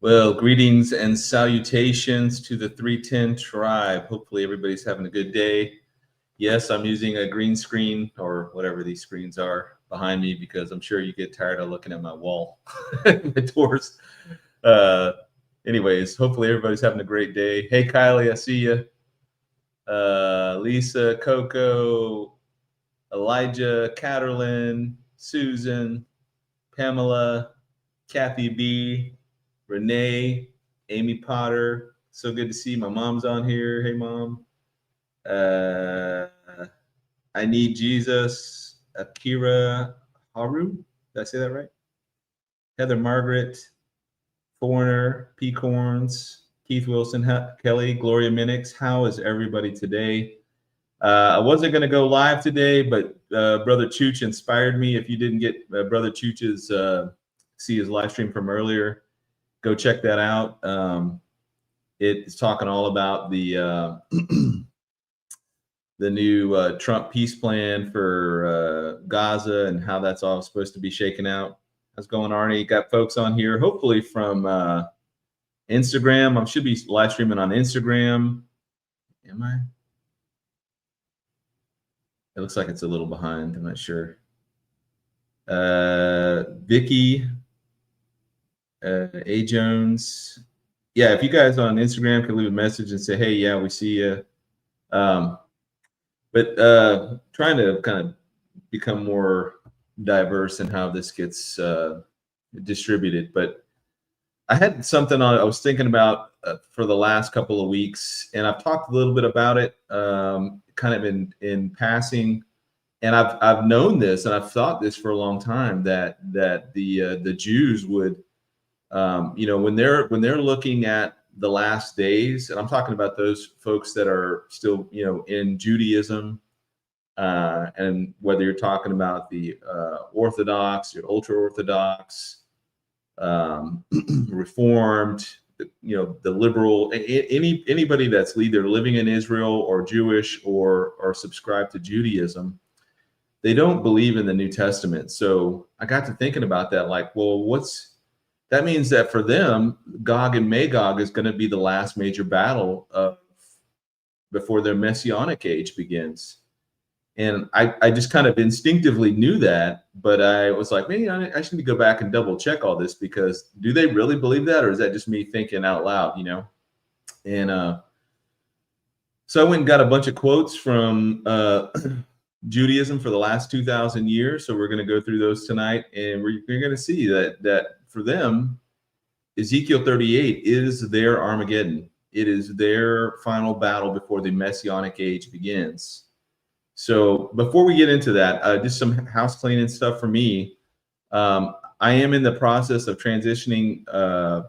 Well, greetings and salutations to the 310 tribe. Hopefully everybody's having a good day. Yes, I'm using a green screen or whatever these screens are behind me because I'm sure you get tired of looking at my wall, my doors. Anyways, hopefully everybody's having a great day. Hey, Kylie, I see you. Lisa, Coco, Elijah, Caterlin, Susan, Pamela, Kathy B, Renee, Amy Potter. So good to see you. My mom's on here. Hey, Mom. I Need Jesus. Akira Haru. Did I say that right? Heather Margaret. Foreigner. Peacorns. Keith Wilson. Kelly. Gloria Minix. How is everybody today? I wasn't going to go live today, but Brother Chooch inspired me. If you didn't get Brother Chooch's see his live stream from earlier, go check that out. It's talking all about the the new Trump peace plan for Gaza and how that's all supposed to be shaken out. How's it going, Arnie? Got folks on here, hopefully from Instagram. I should be live streaming on Instagram. Am I? It looks like it's a little behind. I'm not sure. Vicky, A. Jones. Yeah, if you guys on Instagram can leave a message and say, hey, yeah, we see you. But trying to kind of become more diverse in how this gets distributed. But I had something I was thinking about for the last couple of weeks, and I've talked a little bit about it kind of in passing. And I've known this, and I've thought this for a long time, that the Jews would, when they're looking at the last days, and I'm talking about those folks that are still, in Judaism, and whether you're talking about the Orthodox, or ultra Orthodox, Reformed, the liberal, anybody that's either living in Israel or Jewish or subscribed to Judaism, they don't believe in the New Testament. So I got to thinking about that, like, well, that means that for them, Gog and Magog is going to be the last major battle before their messianic age begins. And I just kind of instinctively knew that, but I was like, maybe I should go back and double check all this, because do they really believe that, or is that just me thinking out loud, And so I went and got a bunch of quotes from Judaism for the last 2,000 years. So we're going to go through those tonight, and you're going to see that for them, Ezekiel 38 is their Armageddon. It is their final battle before the Messianic age begins. So before we get into that, just some house cleaning stuff for me. I am in the process of transitioning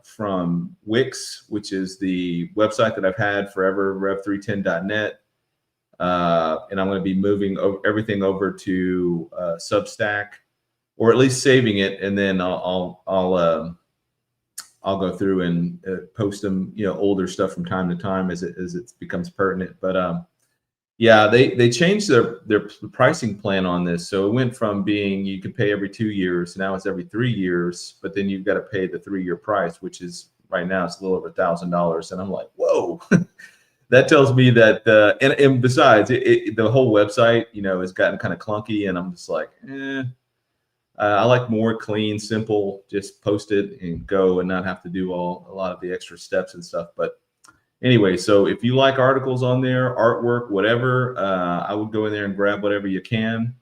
from Wix, which is the website that I've had forever, rev310.net. And I'm going to be moving everything over to Substack, or at least saving it, and then I'll go through and post them, older stuff from time to time as it becomes pertinent. But yeah, they changed their pricing plan on this. So it went from being you could pay every 2 years, now it's every 3 years, but then you've got to pay the 3-year price, which is right now it's a little over $1,000. And I'm like, whoa. That tells me that, and besides, the whole website, has gotten kind of clunky, and I'm just like, I like more clean, simple, just post it and go and not have to do a lot of the extra steps and stuff. But anyway, so if you like articles on there, artwork, whatever, I would go in there and grab whatever you can,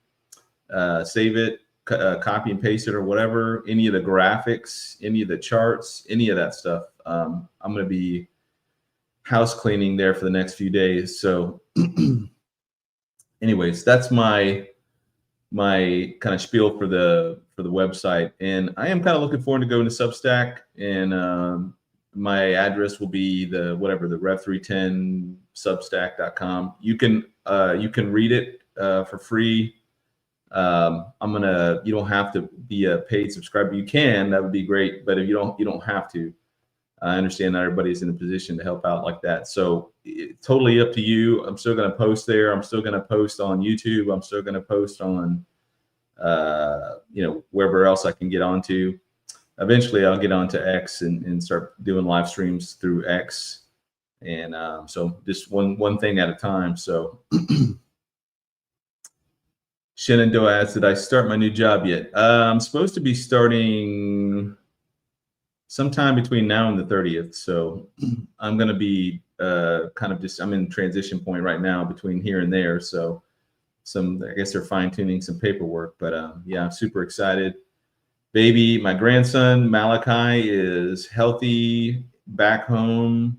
save it, copy and paste it or whatever, any of the graphics, any of the charts, any of that stuff. I'm going to be house cleaning there for the next few days. So anyways, that's my my kind of spiel for the website. And I am kind of looking forward to going to Substack, and my address will be the rev310 substack.com. You can read it for free. You don't have to be a paid subscriber. You can, that would be great, but if you don't have to. I understand not everybody's in a position to help out like that. So totally up to you. I'm still going to post there. I'm still going to post on YouTube. I'm still going to post on, wherever else I can get onto. Eventually I'll get onto X and start doing live streams through X. And so just one thing at a time. So Shenandoah asks, did I start my new job yet? I'm supposed to be starting sometime between now and the 30th. So I'm going to be I'm in transition point right now between here and there. So I guess they're fine tuning some paperwork, but yeah, I'm super excited. Baby, my grandson, Malachi, is healthy back home.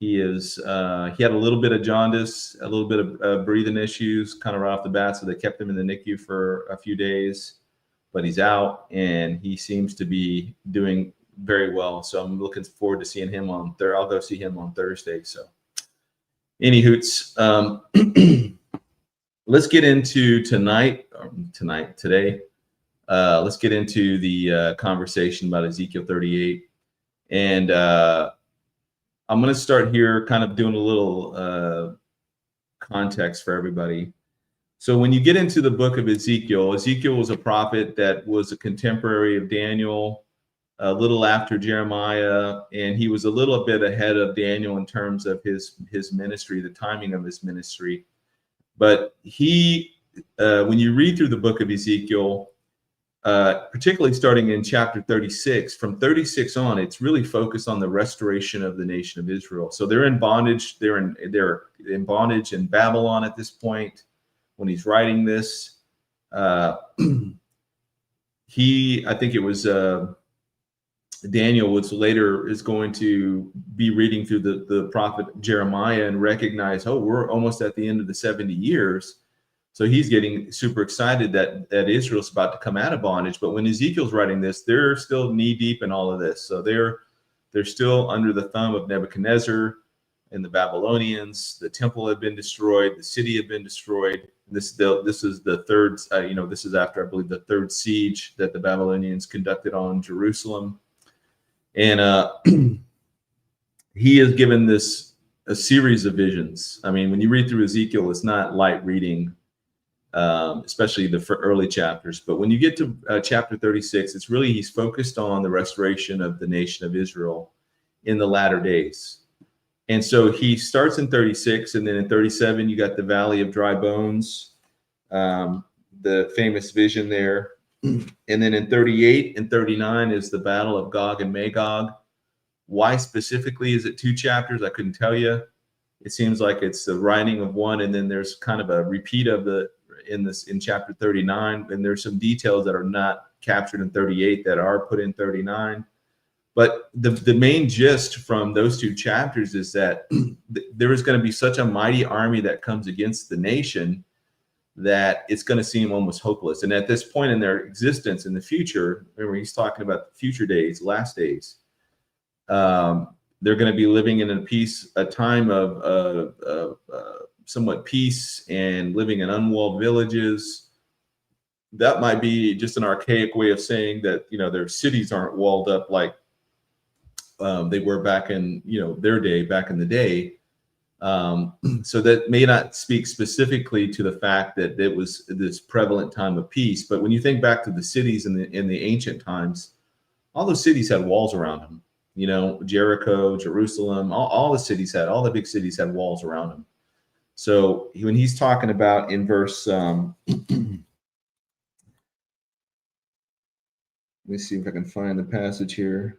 He had a little bit of jaundice, a little bit of breathing issues kind of right off the bat. So they kept him in the NICU for a few days, but he's out and he seems to be doing very well. So I'm looking forward to seeing him on there. I'll go see him on Thursday. So any hoots. Let's get into today. Let's get into the conversation about Ezekiel 38. And I'm going to start here kind of doing a little context for everybody. So when you get into the book of Ezekiel, Ezekiel was a prophet that was a contemporary of Daniel, a little after Jeremiah, and he was a little bit ahead of Daniel in terms of his ministry, the timing of his ministry. But when you read through the book of Ezekiel, particularly starting in chapter 36, from 36 on, it's really focused on the restoration of the nation of Israel. So they're in bondage. They're in bondage in Babylon at this point when he's writing this. I think it was Daniel, which later is going to be reading through the prophet Jeremiah and recognize, oh, we're almost at the end of the 70 years. So he's getting super excited that Israel's about to come out of bondage. But when Ezekiel's writing this, they're still knee deep in all of this. So they're still under the thumb of Nebuchadnezzar and the Babylonians. The temple had been destroyed. The city had been destroyed. This is the third, this is after, I believe, the third siege that the Babylonians conducted on Jerusalem. And he is given a series of visions. I mean, when you read through Ezekiel, it's not light reading, especially the early chapters. But when you get to chapter 36, it's really, he's focused on the restoration of the nation of Israel in the latter days. And so he starts in 36, and then in 37, you got the Valley of Dry Bones, the famous vision there. And then in 38 and 39 is the Battle of Gog and Magog. Why specifically is it 2 chapters? I couldn't tell you. It seems like it's the writing of one, and then there's kind of a repeat of in chapter 39, and there's some details that are not captured in 38 that are put in 39. But the main gist from those 2 chapters is that there is going to be such a mighty army that comes against the nation that it's going to seem almost hopeless. And at this point in their existence in the future, remember he's talking about the future days, last days, they're going to be living in a time of somewhat peace and living in unwalled villages. That might be just an archaic way of saying that, their cities aren't walled up like they were back in, their day, back in the day. So that may not speak specifically to the fact that it was this prevalent time of peace. But when you think back to the cities in the ancient times, all those cities had walls around them. Jericho, Jerusalem, all the big cities had walls around them. So when he's talking about in verse, let me see if I can find the passage here.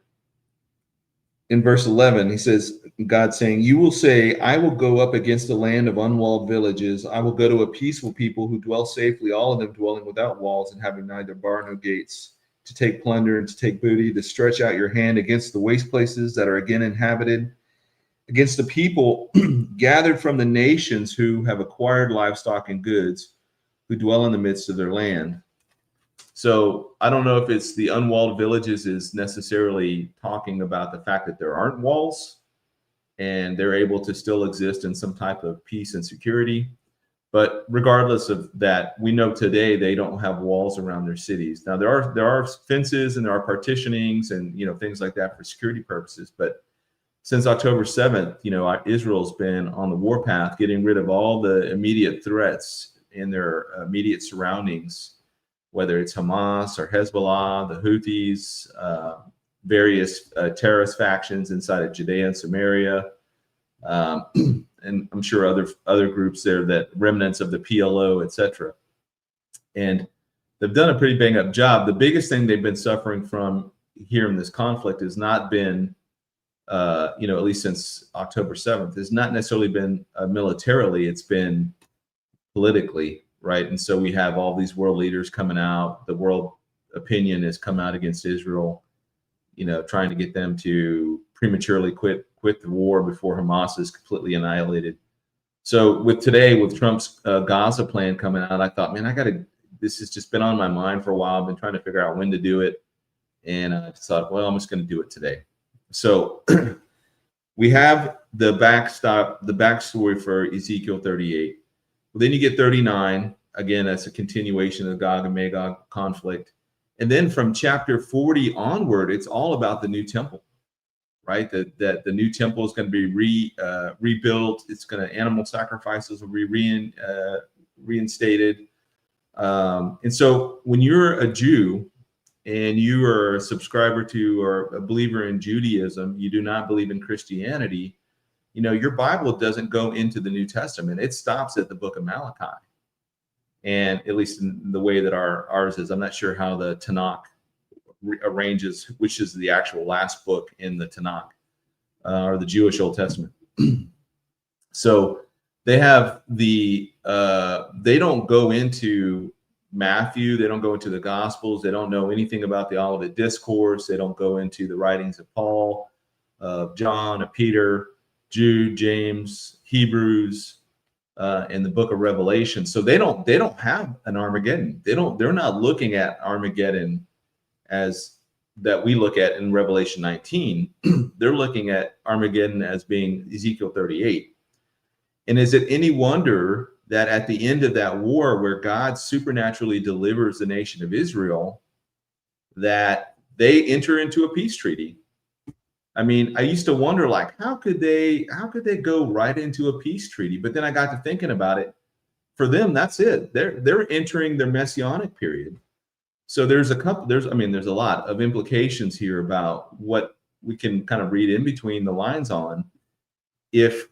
In verse 11, he says, God saying, you will say, I will go up against a land of unwalled villages. I will go to a peaceful people who dwell safely, all of them dwelling without walls and having neither bar nor gates, to take plunder and to take booty, to stretch out your hand against the waste places that are again inhabited, against the people gathered from the nations who have acquired livestock and goods, who dwell in the midst of their land. So I don't know if it's the unwalled villages is necessarily talking about the fact that there aren't walls and they're able to still exist in some type of peace and security. But regardless of that, we know today they don't have walls around their cities. Now there are fences and there are partitionings and things like that for security purposes. But since October 7th, Israel's been on the warpath, getting rid of all the immediate threats in their immediate surroundings, whether it's Hamas or Hezbollah, the Houthis, various terrorist factions inside of Judea and Samaria, and I'm sure other groups there, that remnants of the PLO, etc. And they've done a pretty bang up job. The biggest thing they've been suffering from here in this conflict has not been, at least since October 7th, has not necessarily been militarily, it's been politically, right? And so we have all these world leaders coming out. The world opinion has come out against Israel, trying to get them to prematurely quit the war before Hamas is completely annihilated. So with Trump's Gaza plan coming out, I thought, man, this has just been on my mind for a while. I've been trying to figure out when to do it. And I just thought, well, I'm just going to do it today. So we have the backstory for Ezekiel 38. Well, then you get 39. Again, that's a continuation of the Gog and Magog conflict. And then from chapter 40 onward, it's all about the new temple, right? That the new temple is going to be rebuilt. It's animal sacrifices will be reinstated. And so when you're a Jew and you are a subscriber to or a believer in Judaism, you do not believe in Christianity, your Bible doesn't go into the New Testament. It stops at the book of Malachi. And at least in the way that ours is, I'm not sure how the Tanakh arranges, which is the actual last book in the Tanakh, or the Jewish Old Testament. So they have they don't go into Matthew, they don't go into the Gospels, they don't know anything about the Olivet Discourse, they don't go into the writings of Paul, of John, of Peter, Jude, James, Hebrews, and the book of Revelation. So they don't have an Armageddon. They're not looking at Armageddon as that we look at in Revelation 19. They're looking at Armageddon as being Ezekiel 38. And is it any wonder that at the end of that war, where God supernaturally delivers the nation of Israel, that they enter into a peace treaty? I mean, I used to wonder, how could they go right into a peace treaty? But then I got to thinking about it. For them, that's it. They're entering their messianic period. So there's a lot of implications here about what we can kind of read in between the lines on. If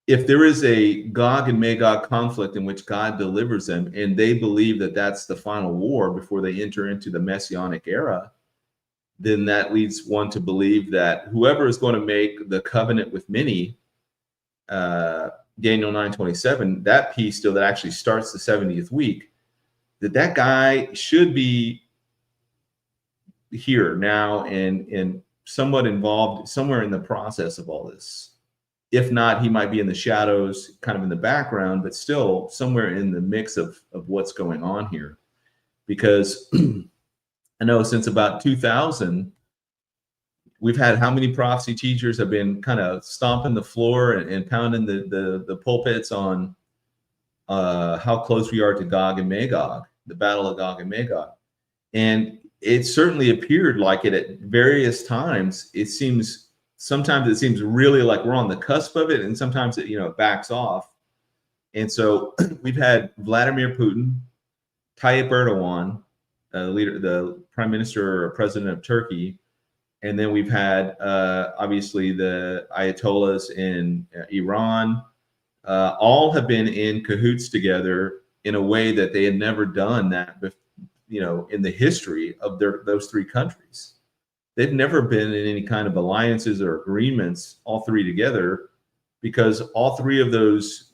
there is a Gog and Magog conflict in which God delivers them, and they believe that that's the final war before they enter into the messianic era, then that leads one to believe that whoever is going to make the covenant with many, Daniel 9:27, that peace deal that actually starts the 70th week, that guy should be here now and somewhat involved somewhere in the process of all this. If not, he might be in the shadows, kind of in the background, but still somewhere in the mix of what's going on here. Because I know since about 2000, we've had how many prophecy teachers have been kind of stomping the floor and pounding the pulpits on how close we are to Gog and Magog, the battle of Gog and Magog. And it certainly appeared like it at various times. Sometimes it seems really like we're on the cusp of it, and sometimes it backs off. And so we've had Vladimir Putin, Tayyip Erdogan, the prime minister or president of Turkey, and then we've had obviously the Ayatollahs in Iran. All have been in cahoots together in a way that they had never done that, in the history of those three countries. They've never been in any kind of alliances or agreements, all three together, because all three of those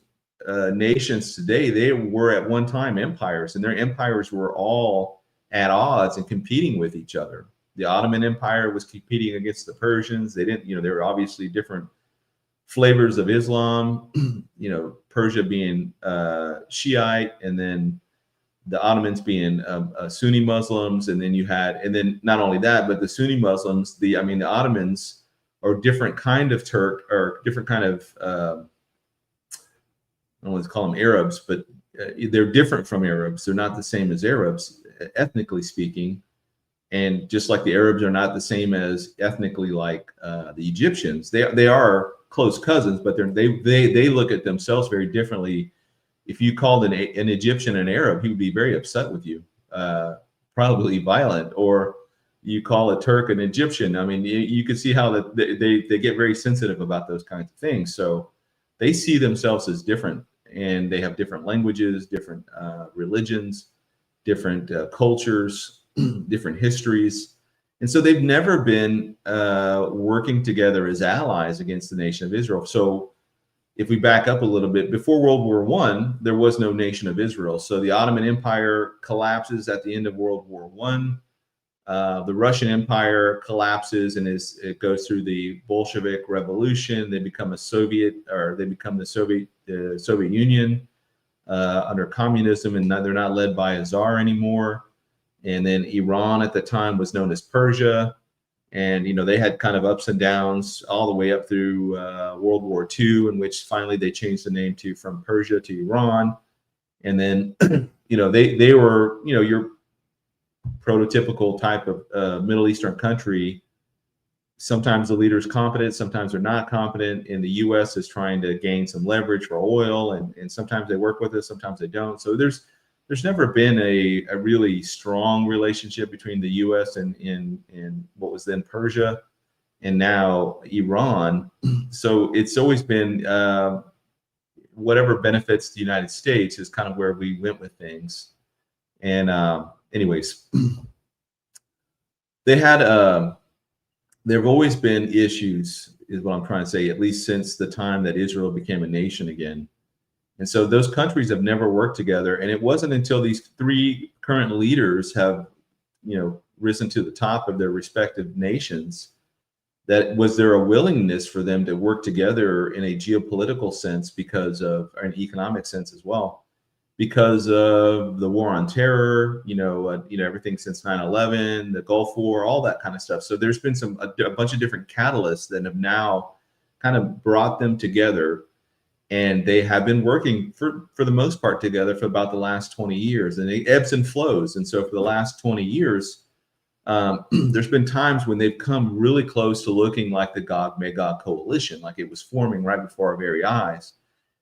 nations today, they were at one time empires, and their empires were all at odds and competing with each other. The Ottoman Empire was competing against the Persians. They didn't, they were obviously different flavors of Islam, Persia being Shiite, and then the Ottomans being Sunni Muslims, and then not only that, but the Sunni Muslims, the Ottomans are different kind of Turk, or different kind of I don't want to call them Arabs, but they're different from Arabs. They're not the same as Arabs, ethnically speaking. And just like the Arabs are not the same as ethnically like the Egyptians, they are close cousins, but they look at themselves very differently. If you called an Egyptian an Arab, he would be very upset with you, probably violent. Or you call a Turk an Egyptian. I mean, you can see how they get very sensitive about those kinds of things. So they see themselves as different, and they have different languages, different religions, different cultures, different histories. And so they've never been working together as allies against the nation of Israel. So if we back up a little bit, before World War I, there was no nation of Israel. So the Ottoman Empire collapses at the end of World War I. The Russian Empire collapses, and it goes through the Bolshevik Revolution. They become the Soviet Union under communism, and they're not led by a czar anymore. And then Iran at the time was known as Persia. And, they had kind of ups and downs all the way up through World War II, in which finally they changed the name from Persia to Iran. And then, they were, your prototypical type of Middle Eastern country. Sometimes the leader's competent, sometimes they're not competent. And the U.S. is trying to gain some leverage for oil, and sometimes they work with us, sometimes they don't. So there's never been a really strong relationship between the U.S. and what was then Persia, and now Iran. So it's always been whatever benefits the United States is kind of where we went with things. And anyways, there have always been issues, is what I'm trying to say, at least since the time that Israel became a nation again. And so those countries have never worked together. And it wasn't until these three current leaders have, risen to the top of their respective nations that was there a willingness for them to work together in a geopolitical sense or an economic sense as well, because of the war on terror, everything since 9/11, the Gulf War, all that kind of stuff. So there's been a bunch of different catalysts that have now kind of brought them together. And they have been working for the most part together for about the last 20 years, and it ebbs and flows. And so for the last 20 years, there's been times when they've come really close to looking like the Gog-Magog coalition, like it was forming right before our very eyes.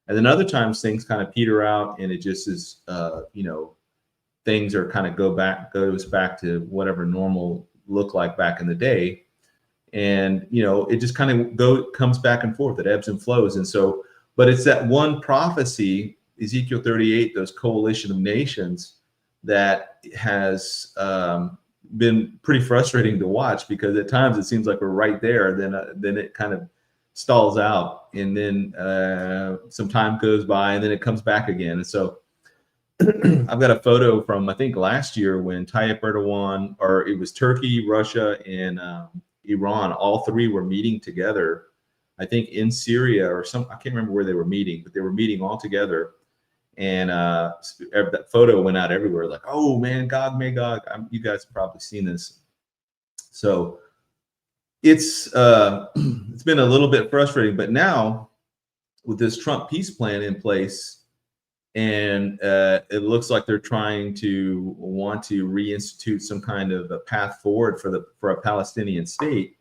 And then other times things kind of peter out, and it just is, things are kind of goes back to whatever normal looked like back in the day. And, it just kind of comes back and forth. It ebbs and flows. And so, but it's that one prophecy, Ezekiel 38, those coalition of nations, that has been pretty frustrating to watch, because at times it seems like we're right there, then it kind of stalls out, and then some time goes by, and then it comes back again. And so I've got a photo from, I think, last year when Tayyip Erdogan, or it was Turkey, Russia, and Iran, all three were meeting together, I think in Syria or I can't remember where they were meeting, but they were meeting all together. And that photo went out everywhere, like, oh man, Gog Magog. You guys have probably seen this. So it's been a little bit frustrating, but now with this Trump peace plan in place, and it looks like they're trying to want to reinstitute some kind of a path forward for a Palestinian state.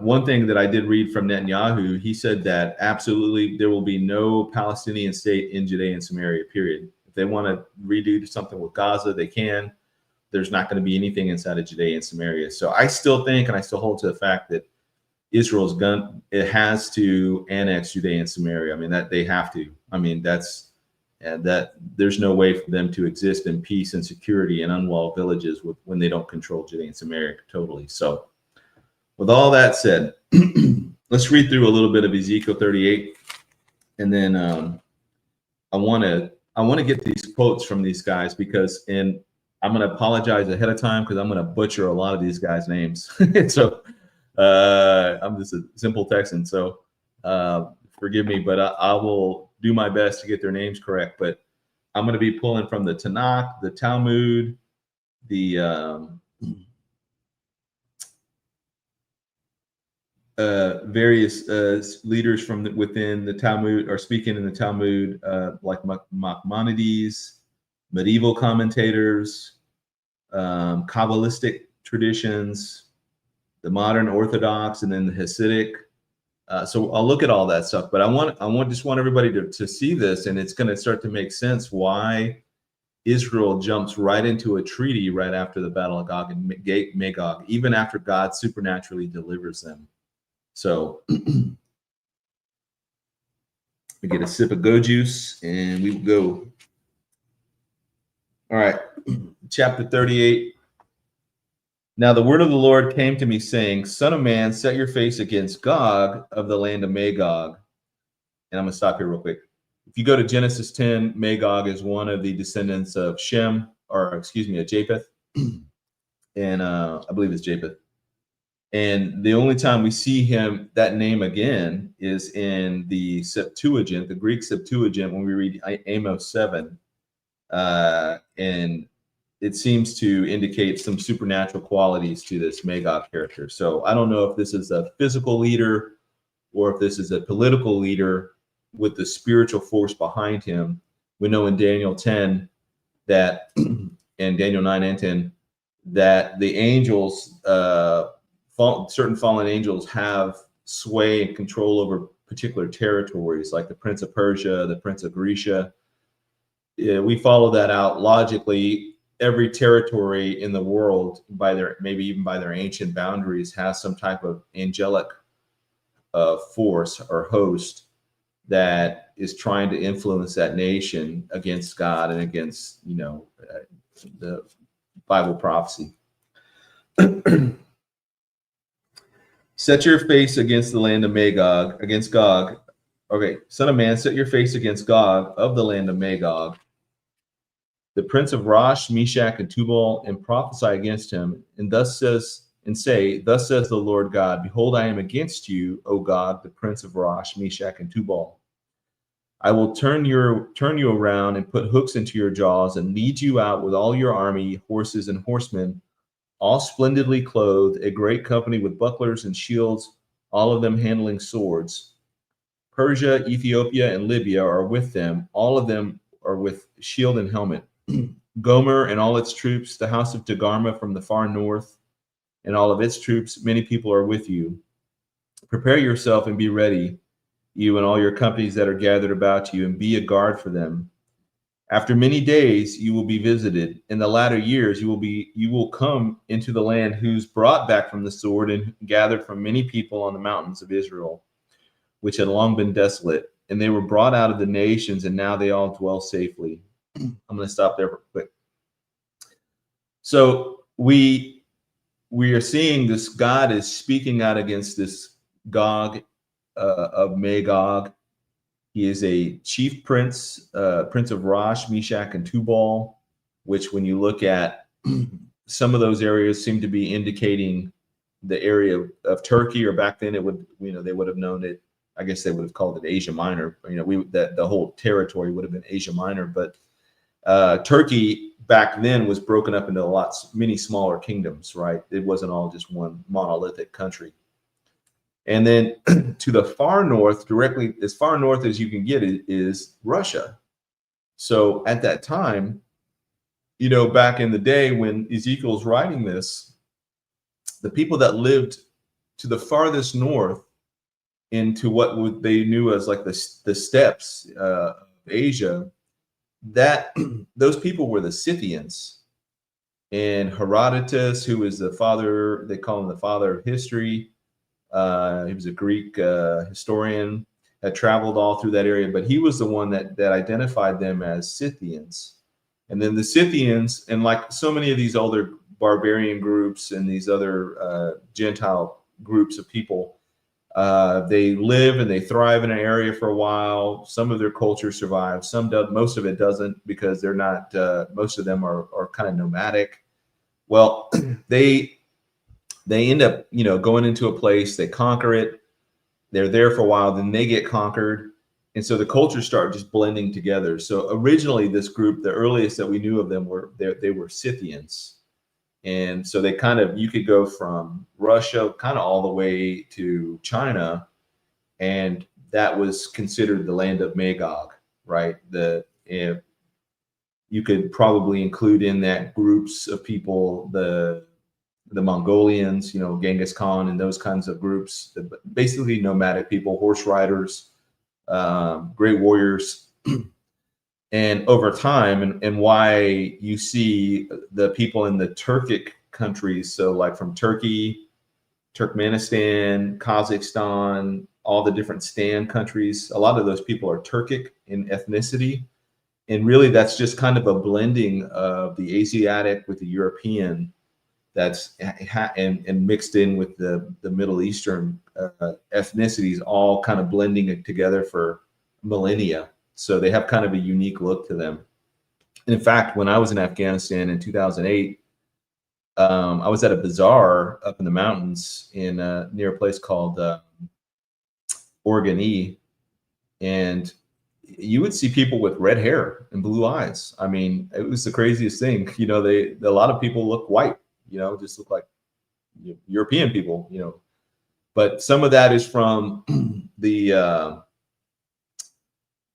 One thing that I did read from Netanyahu, he said that absolutely there will be no Palestinian state in Judea and Samaria, period. If they want to redo something with Gaza, they can. There's not going to be anything inside of Judea and Samaria. So I still think, and I still hold to the fact that it has to annex Judea and Samaria. I mean, that they have to. I mean, that there's no way for them to exist in peace and security in unwalled villages when they don't control Judea and Samaria totally. So with all that said, let's read through a little bit of Ezekiel 38, and then I want to get these quotes from these guys, and I'm going to apologize ahead of time because I'm going to butcher a lot of these guys' names. So I'm just a simple Texan. So Forgive me, but I will do my best to get their names correct. But I'm going to be pulling from the Tanakh, the Talmud, the various leaders from within the Talmud are speaking in the Talmud, like Maimonides, medieval commentators, Kabbalistic traditions, the modern Orthodox, and then the Hasidic. So I'll look at all that stuff, but I just want everybody to see this, and it's going to start to make sense why Israel jumps right into a treaty right after the Battle of Gog and Magog, even after God supernaturally delivers them. So we get a sip of go juice and we go. All right, chapter 38. Now the word of the Lord came to me saying, Son of man, set your face against Gog of the land of Magog. And I'm going to stop here real quick. If you go to Genesis 10, Magog is one of the descendants of Shem, or excuse me, of Japheth. And I believe it's Japheth. And the only time we see him, that name again, is in the Septuagint, the Greek Septuagint, when we read Amos 7. And it seems to indicate some supernatural qualities to this Magog character. So I don't know if this is a physical leader or if this is a political leader with the spiritual force behind him. We know in Daniel 10 that, and Daniel 9 and 10, that the angels, certain fallen angels have sway and control over particular territories, like the Prince of Persia, the Prince of Grecia. We follow that out logically. Every territory in the world, by their maybe even by their ancient boundaries, has some type of angelic force or host that is trying to influence that nation against God and against, the Bible prophecy. Set your face against the land of Magog, against Gog. Okay, son of man, set your face against Gog of the land of Magog, the prince of Rosh, Meshach, and Tubal, and prophesy against him, and say, thus says the Lord God, behold, I am against you, O Gog, the prince of Rosh, Meshach, and Tubal. I will turn you around and put hooks into your jaws and lead you out with all your army, horses and horsemen, all splendidly clothed, a great company with bucklers and shields, all of them handling swords. Persia, Ethiopia, and Libya are with them. All of them are with shield and helmet. Gomer and all its troops, the house of Togarmah from the far north, and all of its troops, many people are with you. Prepare yourself and be ready, you and all your companies that are gathered about you, and be a guard for them. After many days you will be visited. In the latter years you will come into the land who's brought back from the sword and gathered from many people on the mountains of Israel, which had long been desolate. And they were brought out of the nations, and now they all dwell safely. I'm going to stop there real quick. So we are seeing this, God is speaking out against this Gog of Magog. He is a chief prince, prince of Rosh, Meshach, and Tubal, which when you look at some of those areas seem to be indicating the area of Turkey, or back then it would, they would have known it. I guess they would have called it Asia Minor. That the whole territory would have been Asia Minor, but Turkey back then was broken up into many smaller kingdoms, right? It wasn't all just one monolithic country. And then to the far north, directly as far north as you can get, is Russia. So at that time, back in the day when Ezekiel's writing this, the people that lived to the farthest north into what they knew as like the steppes of Asia, that those people were the Scythians. And Herodotus, who is the father, they call him the father of history, he was a Greek historian, had traveled all through that area, but he was the one that identified them as Scythians. And then the Scythians, and like so many of these older barbarian groups and these other Gentile groups of people, they live and they thrive in an area for a while. Some of their culture survives, some do, most of it doesn't, because they're not, most of them are kind of nomadic. Well, they end up, going into a place, they conquer it, They're there for a while, then they get conquered. And so the cultures start just blending together. So originally this group, the earliest that we knew of them they were Scythians. And so they kind of, you could go from Russia kind of all the way to China, and that was considered the land of Magog, right? You could probably include in that groups of people, the Mongolians, Genghis Khan and those kinds of groups, basically nomadic people, horse riders, great warriors. And over time, and why you see the people in the Turkic countries, so like from Turkey, Turkmenistan, Kazakhstan, all the different Stan countries, a lot of those people are Turkic in ethnicity. And really that's just kind of a blending of the Asiatic with the European that's and mixed in with the Middle Eastern ethnicities, all kind of blending it together for millennia. So they have kind of a unique look to them. And in fact, when I was in Afghanistan in 2008, I was at a bazaar up in the mountains near a place called Oregoni, and you would see people with red hair and blue eyes. I mean, it was the craziest thing. A lot of people look white, just look like European people, But some of that is from the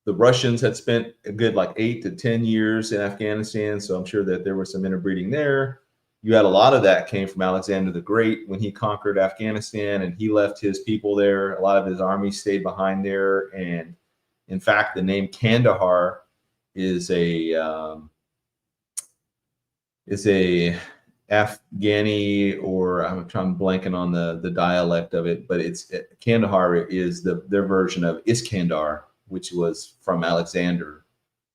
Russians had spent a good like 8 to 10 years in Afghanistan. So I'm sure that there was some interbreeding there. You had a lot of that came from Alexander the Great when he conquered Afghanistan and he left his people there. A lot of his army stayed behind there. And in fact, the name Kandahar is a Afghani, or I'm blanking on the dialect of it, but Kandahar is their version of Iskandar, which was from Alexander.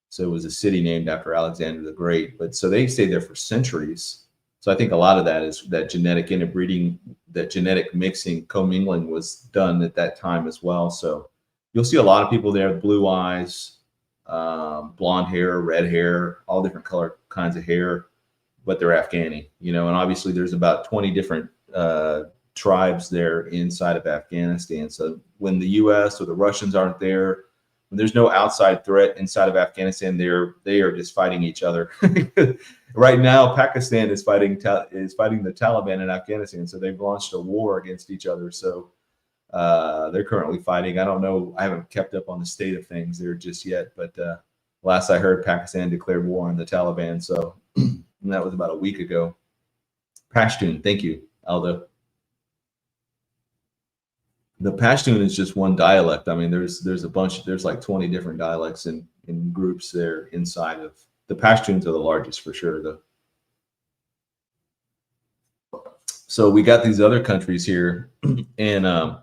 So it was a city named after Alexander the Great. But so they stayed there for centuries. So I think a lot of that is that genetic interbreeding, that genetic mixing, commingling was done at that time as well. So you'll see a lot of people there with blue eyes, blonde hair, red hair, all different kinds of hair, but they're Afghani, and obviously there's about 20 different tribes there inside of Afghanistan. So when the US or the Russians aren't there, when there's no outside threat inside of Afghanistan, they are just fighting each other. Right now, Pakistan is fighting the Taliban in Afghanistan. So they've launched a war against each other. So they're currently fighting. I don't know. I haven't kept up on the state of things there just yet. But last I heard, Pakistan declared war on the Taliban. So and that was about a week ago. Pashtun. Thank you, Aldo. The Pashtun is just one dialect. I mean, there's a bunch. There's like 20 different dialects in groups there inside of the Pashtuns are the largest for sure, though. So we got these other countries here, and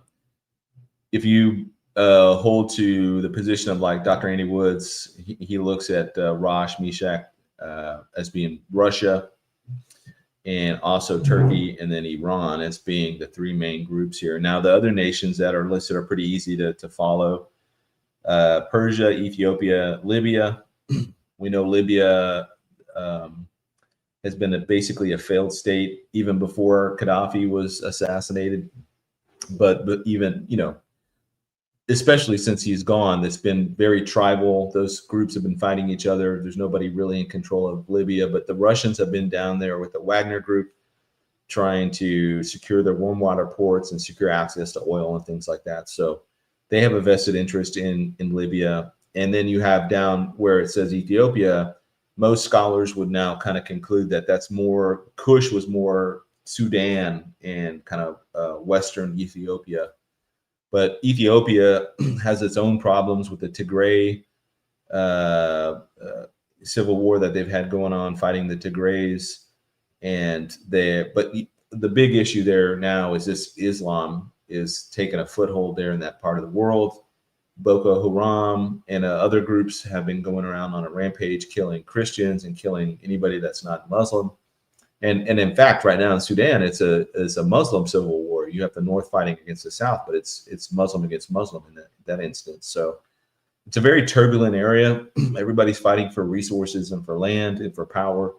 if you hold to the position of like Dr. Andy Woods, he looks at Rosh, Meshach as being Russia, and also Turkey, and then Iran as being the three main groups here. Now, the other nations that are listed are pretty easy to follow. Persia, Ethiopia, Libya. We know Libya has been basically a failed state even before Gaddafi was assassinated. But even, especially since he's gone, it's been very tribal. Those groups have been fighting each other. There's nobody really in control of Libya, but the Russians have been down there with the Wagner group trying to secure their warm water ports and secure access to oil and things like that. So they have a vested interest in Libya. And then you have down where it says Ethiopia, most scholars would now kind of conclude that that's more, Kush was more Sudan and kind of Western Ethiopia. But Ethiopia has its own problems with the Tigray civil war that they've had going on, fighting the Tigrays. But the big issue there now is this Islam is taking a foothold there in that part of the world. Boko Haram and other groups have been going around on a rampage, killing Christians and killing anybody that's not Muslim. And in fact, right now in Sudan, it's a Muslim civil war. You have the North fighting against the South, but it's Muslim against Muslim in that instance. So it's a very turbulent area. Everybody's fighting for resources and for land and for power.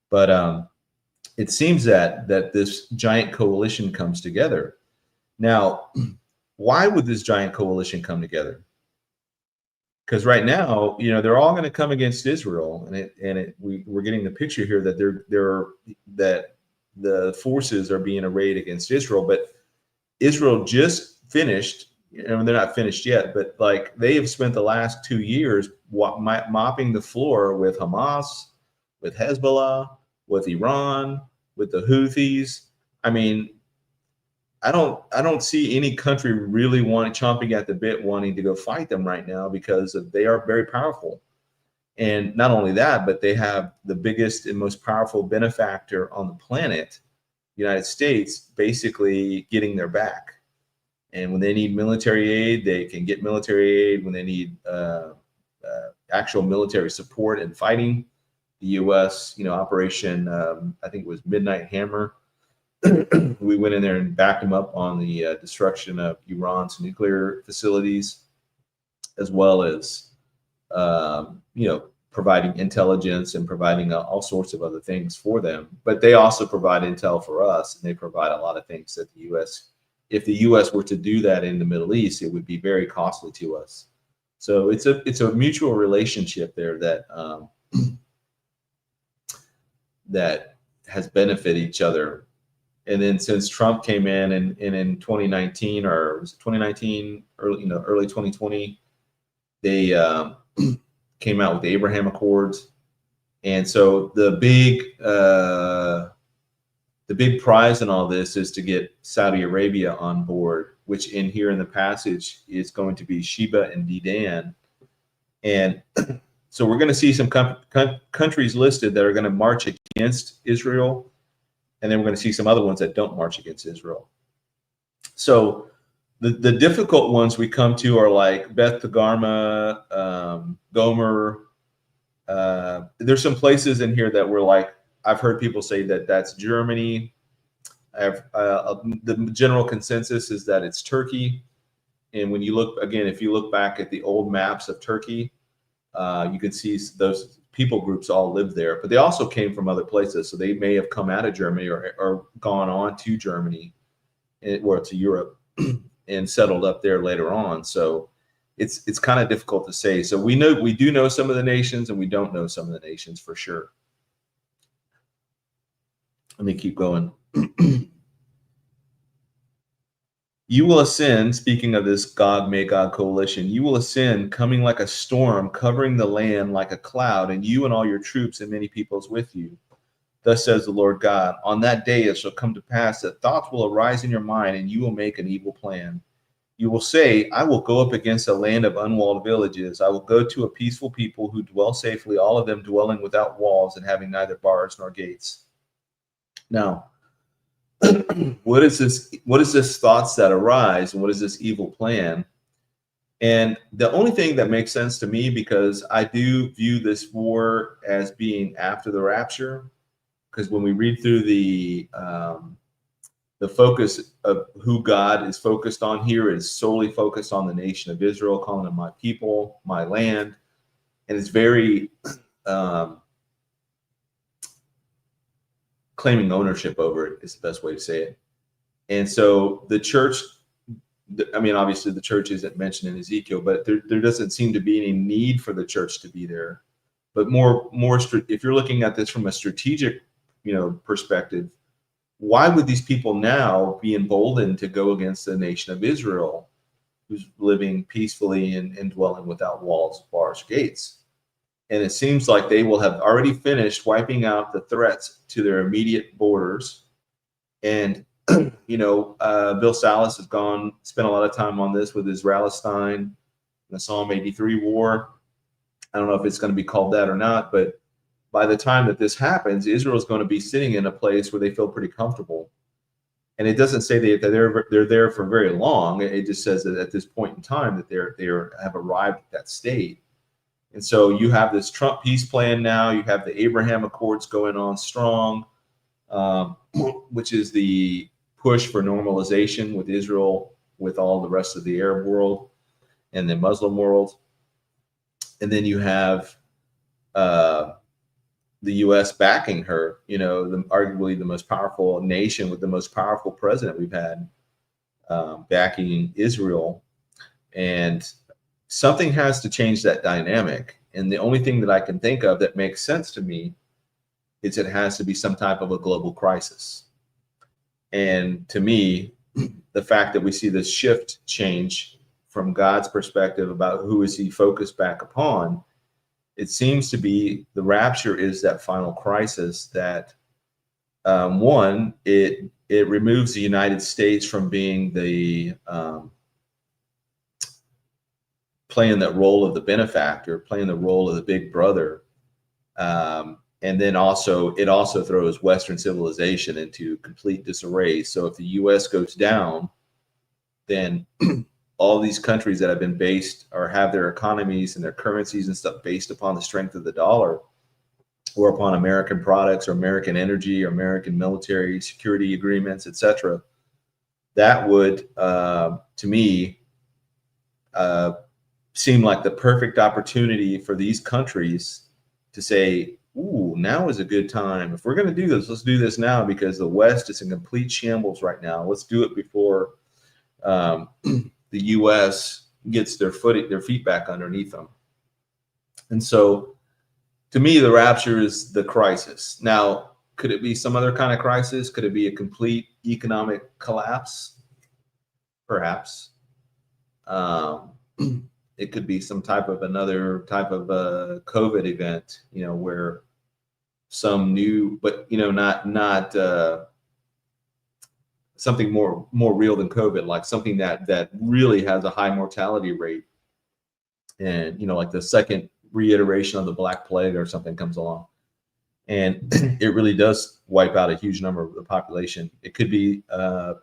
But it seems that this giant coalition comes together. Now, why would this giant coalition come together? Because right now, they're all going to come against Israel, we're getting the picture here that that the forces are being arrayed against Israel, but Israel just finished. They're not finished yet, but like they have spent the last 2 years mopping the floor with Hamas, with Hezbollah, with Iran, with the Houthis. I mean, I don't see any country really chomping at the bit wanting to go fight them right now, because they are very powerful. And not only that, but they have the biggest and most powerful benefactor on the planet, United States, basically getting their back. And when they need military aid, they can get military aid. When they need actual military support and fighting, the U.S., Operation, I think it was Midnight Hammer, we went in there and backed them up on the destruction of Iran's nuclear facilities, as well as, providing intelligence and providing all sorts of other things for them. But they also provide intel for us, and they provide a lot of things that the U.S., if the U.S. were to do that in the Middle East, it would be very costly to us. So it's a mutual relationship there that that has benefited each other. And then since Trump came in and in 2019, or was it 2019, early 2020, they came out with the Abraham Accords. And so the big prize in all this is to get Saudi Arabia on board, which in the passage is going to be Sheba and Dedan. And so we're going to see some countries listed that are going to march against Israel. And then we're going to see some other ones that don't march against Israel. So the difficult ones we come to are like Beth Togarmah, Gomer. There's some places in here that we're like, I've heard people say that that's Germany. The general consensus is that it's Turkey. And when you look, again, if you look back at the old maps of Turkey, you can see those people groups all live there, but they also came from other places. So they may have come out of Germany or gone on to Germany or to Europe and settled up there later on. So it's kind of difficult to say. So we do know some of the nations, and we don't know some of the nations for sure. Let me keep going. You will ascend, speaking of this Gog-Magog coalition, you will ascend, coming like a storm, covering the land like a cloud, and you and all your troops and many peoples with you. Thus says the Lord God, on that day it shall come to pass that thoughts will arise in your mind, and you will make an evil plan. You will say, I will go up against a land of unwalled villages. I will go to a peaceful people who dwell safely, all of them dwelling without walls and having neither bars nor gates. Now, what is this thoughts that arise, and what is this evil plan? And the only thing that makes sense to me, because I do view this war as being after the rapture, because when we read through the focus of who God is focused on here is solely focused on the nation of Israel, calling them my people, my land, and it's very claiming ownership over it is the best way to say it. And so the church, I mean, obviously the church isn't mentioned in Ezekiel, but there doesn't seem to be any need for the church to be there. But more, if you're looking at this from a strategic, perspective, why would these people now be emboldened to go against the nation of Israel, who's living peacefully and dwelling without walls, bars, gates? And it seems like they will have already finished wiping out the threats to their immediate borders. And, Bill Salas has spent a lot of time on this with Israelistine, the Psalm 83 war. I don't know if it's going to be called that or not, but by the time that this happens, Israel is going to be sitting in a place where they feel pretty comfortable. And it doesn't say that they're there for very long. It just says that at this point in time that they have arrived at that state. And so you have this Trump peace plan now. You have the Abraham Accords going on strong, which is the push for normalization with Israel, with all the rest of the Arab world and the Muslim world. And then you have the U.S. backing her, arguably the most powerful nation with the most powerful president we've had backing Israel, and something has to change that dynamic. And the only thing that I can think of that makes sense to me is it has to be some type of a global crisis. And to me, the fact that we see this shift change from God's perspective about who is he focused back upon, it seems to be the rapture is that final crisis that one, it removes the United States from being the playing that role of the benefactor, playing the role of the big brother. And then also, it also throws Western civilization into complete disarray. So if the US goes down, then all these countries that have been based or have their economies and their currencies and stuff based upon the strength of the dollar or upon American products or American energy or American military security agreements, etc., that would, to me, seem like the perfect opportunity for these countries to say, ooh, now is a good time. If we're going to do this, let's do this now, because the West is in complete shambles right now. Let's do it before the U.S. gets their feet back underneath them. And so, to me, the rapture is the crisis. Now, could it be some other kind of crisis? Could it be a complete economic collapse? Perhaps. It could be some type of another type of COVID event, where some new, but not something more real than COVID, like something that really has a high mortality rate, and like the second reiteration of the Black Plague or something comes along, and it really does wipe out a huge number of the population. It could be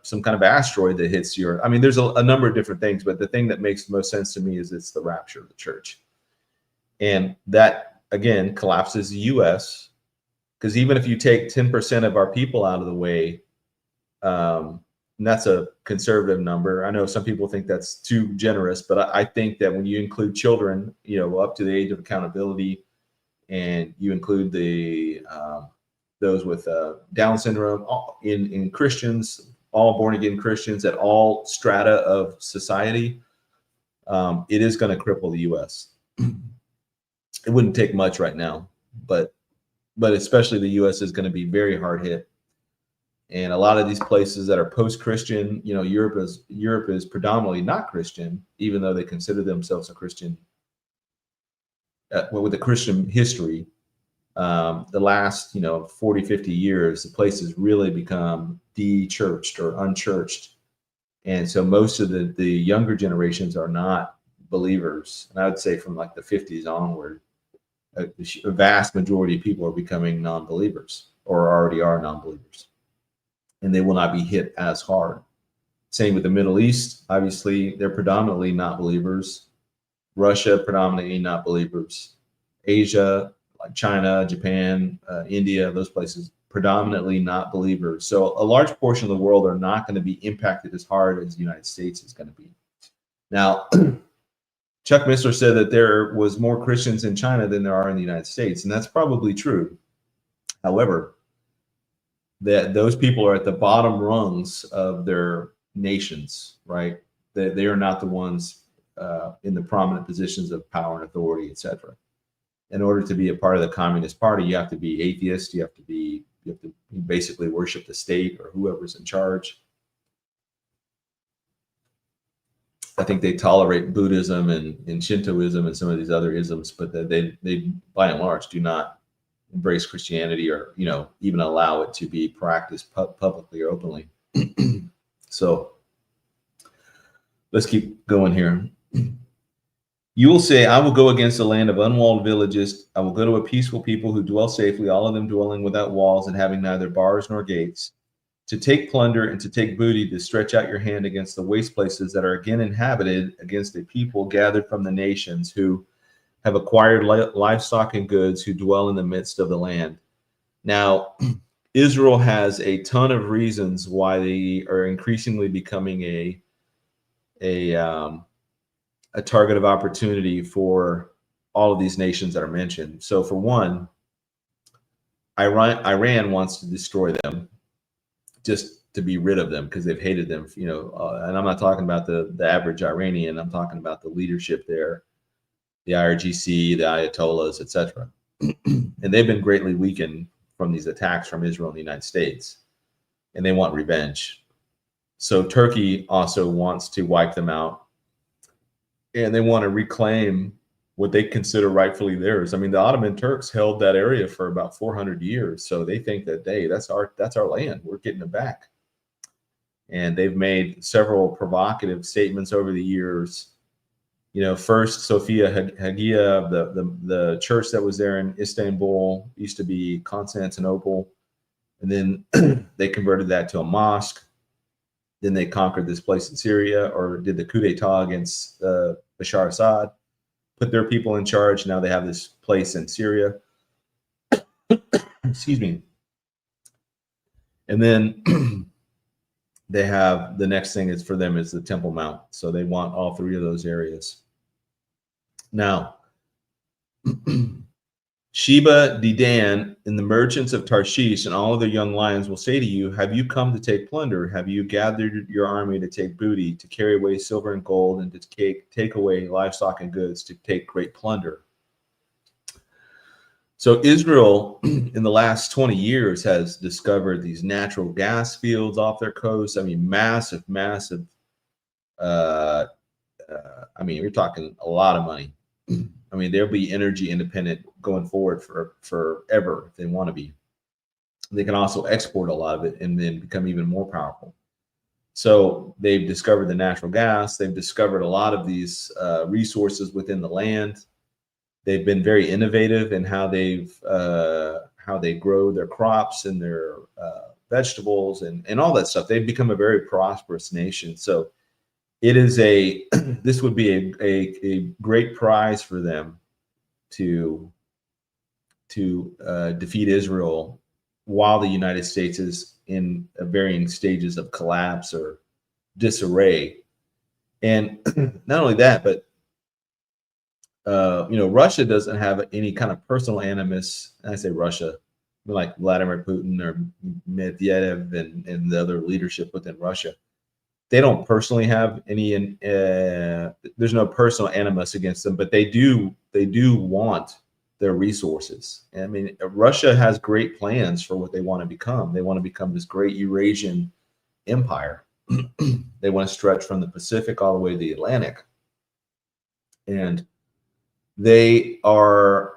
some kind of asteroid that hits your. I mean, there's a number of different things, but the thing that makes the most sense to me is it's the rapture of the church, and that again collapses the U.S. because even if you take 10% of our people out of the way, and that's a conservative number. I know some people think that's too generous, but I think that when you include children, up to the age of accountability, and you include the those with Down syndrome in Christians, all born again Christians at all strata of society, it is going to cripple the U.S. It wouldn't take much right now, but especially the U.S. is going to be very hard hit. And a lot of these places that are post-Christian, Europe is predominantly not Christian, even though they consider themselves a Christian. With a Christian history, the last 40, 50 years, the place has really become de-churched or unchurched, and so most of the younger generations are not believers. And I would say from like the 50s onward, a vast majority of people are becoming non-believers or already are non-believers, and they will not be hit as hard. Same with the Middle East. Obviously, they're predominantly not believers. Russia, predominantly not believers. Asia, like China, Japan, India, those places, predominantly not believers. So a large portion of the world are not going to be impacted as hard as the United States is going to be. Now, Chuck Missler said that there was more Christians in China than there are in the United States, and that's probably true. However, that those people are at the bottom rungs of their nations, right? They are not the ones in the prominent positions of power and authority, etc. In order to be a part of the Communist Party, you have to be atheist. You have to basically worship the state or whoever's in charge. I think they tolerate Buddhism and Shintoism and some of these other isms, but they by and large do not embrace Christianity or even allow it to be practiced publicly or openly. So let's keep going here. You will say, I will go against a land of unwalled villages. I will go to a peaceful people who dwell safely, all of them dwelling without walls and having neither bars nor gates, to take plunder and to take booty, to stretch out your hand against the waste places that are again inhabited, against a people gathered from the nations who have acquired livestock and goods, who dwell in the midst of the land. Now, Israel has a ton of reasons why they are increasingly becoming a target of opportunity for all of these nations that are mentioned. So for one, Iran wants to destroy them, just to be rid of them because they've hated them, and I'm not talking about the average Iranian. I'm talking about the leadership there, the IRGC, the Ayatollahs, etc. And they've been greatly weakened from these attacks from Israel and the United States, and they want revenge. So Turkey also wants to wipe them out, and they want to reclaim what they consider rightfully theirs. I mean, the Ottoman Turks held that area for about 400 years, so they think that, hey, that's our land. We're getting it back. And they've made several provocative statements over the years. First, Sophia Hagia, the church that was there in Istanbul, used to be Constantinople, and then they converted that to a mosque. Then they conquered this place in Syria, or did the coup d'etat against Bashar Assad, put their people in charge. Now they have this place in Syria. Excuse me. And then they have the next thing is for them is the Temple Mount. So they want all three of those areas. Now, Sheba, Dedan, and the merchants of Tarshish and all of their young lions will say to you, have you come to take plunder? Have you gathered your army to take booty, to carry away silver and gold, and to take away livestock and goods, to take great plunder? So Israel, in the last 20 years, has discovered these natural gas fields off their coast. I mean, massive. We're talking a lot of money. I mean, they'll be energy independent going forward for forever if they want to be. They can also export a lot of it and then become even more powerful. So they've discovered the natural gas. They've discovered a lot of these resources within the land. They've been very innovative in how they grow their crops and their vegetables and all that stuff. They've become a very prosperous nation. So it is this would be a great prize for them to defeat Israel while the United States is in varying stages of collapse or disarray. And not only that, but Russia doesn't have any kind of personal animus. And I say Russia, like Vladimir Putin or Medvedev and the other leadership within Russia. They don't personally have any. There's no personal animus against them, but they do want their resources. I mean, Russia has great plans for what they want to become. They want to become this great Eurasian empire. They want to stretch from the Pacific all the way to the Atlantic, and they are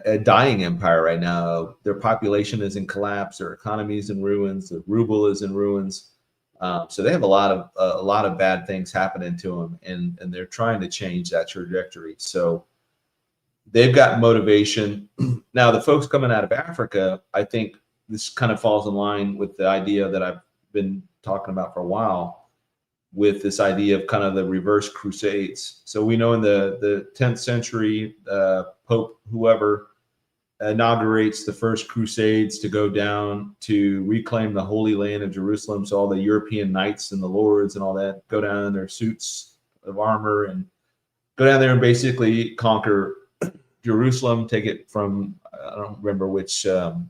a dying empire right now. Their population is in collapse. Their economy is in ruins. The ruble is in ruins. So they have a lot of bad things happening to them, and they're trying to change that trajectory. So they've got motivation. Now, the folks coming out of Africa, I think this kind of falls in line with the idea that I've been talking about for a while, with this idea of kind of the reverse crusades. So we know in the 10th century, Pope whoever inaugurates the first crusades to go down to reclaim the Holy Land of Jerusalem. So all the European knights and the lords and all that go down in their suits of armor and go down there and basically conquer Jerusalem, take it from, I don't remember which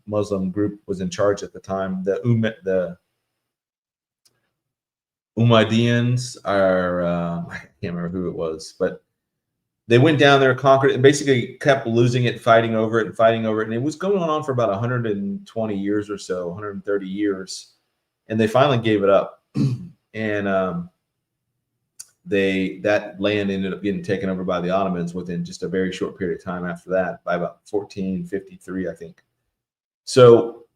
Muslim group was in charge at the time. The Umayyads are, I can't remember who it was, but they went down there, conquered it, and basically kept losing it, fighting over it. And it was going on for about 120 years or so, 130 years. And they finally gave it up. And that land ended up getting taken over by the Ottomans within just a very short period of time after that, by about 1453, I think. So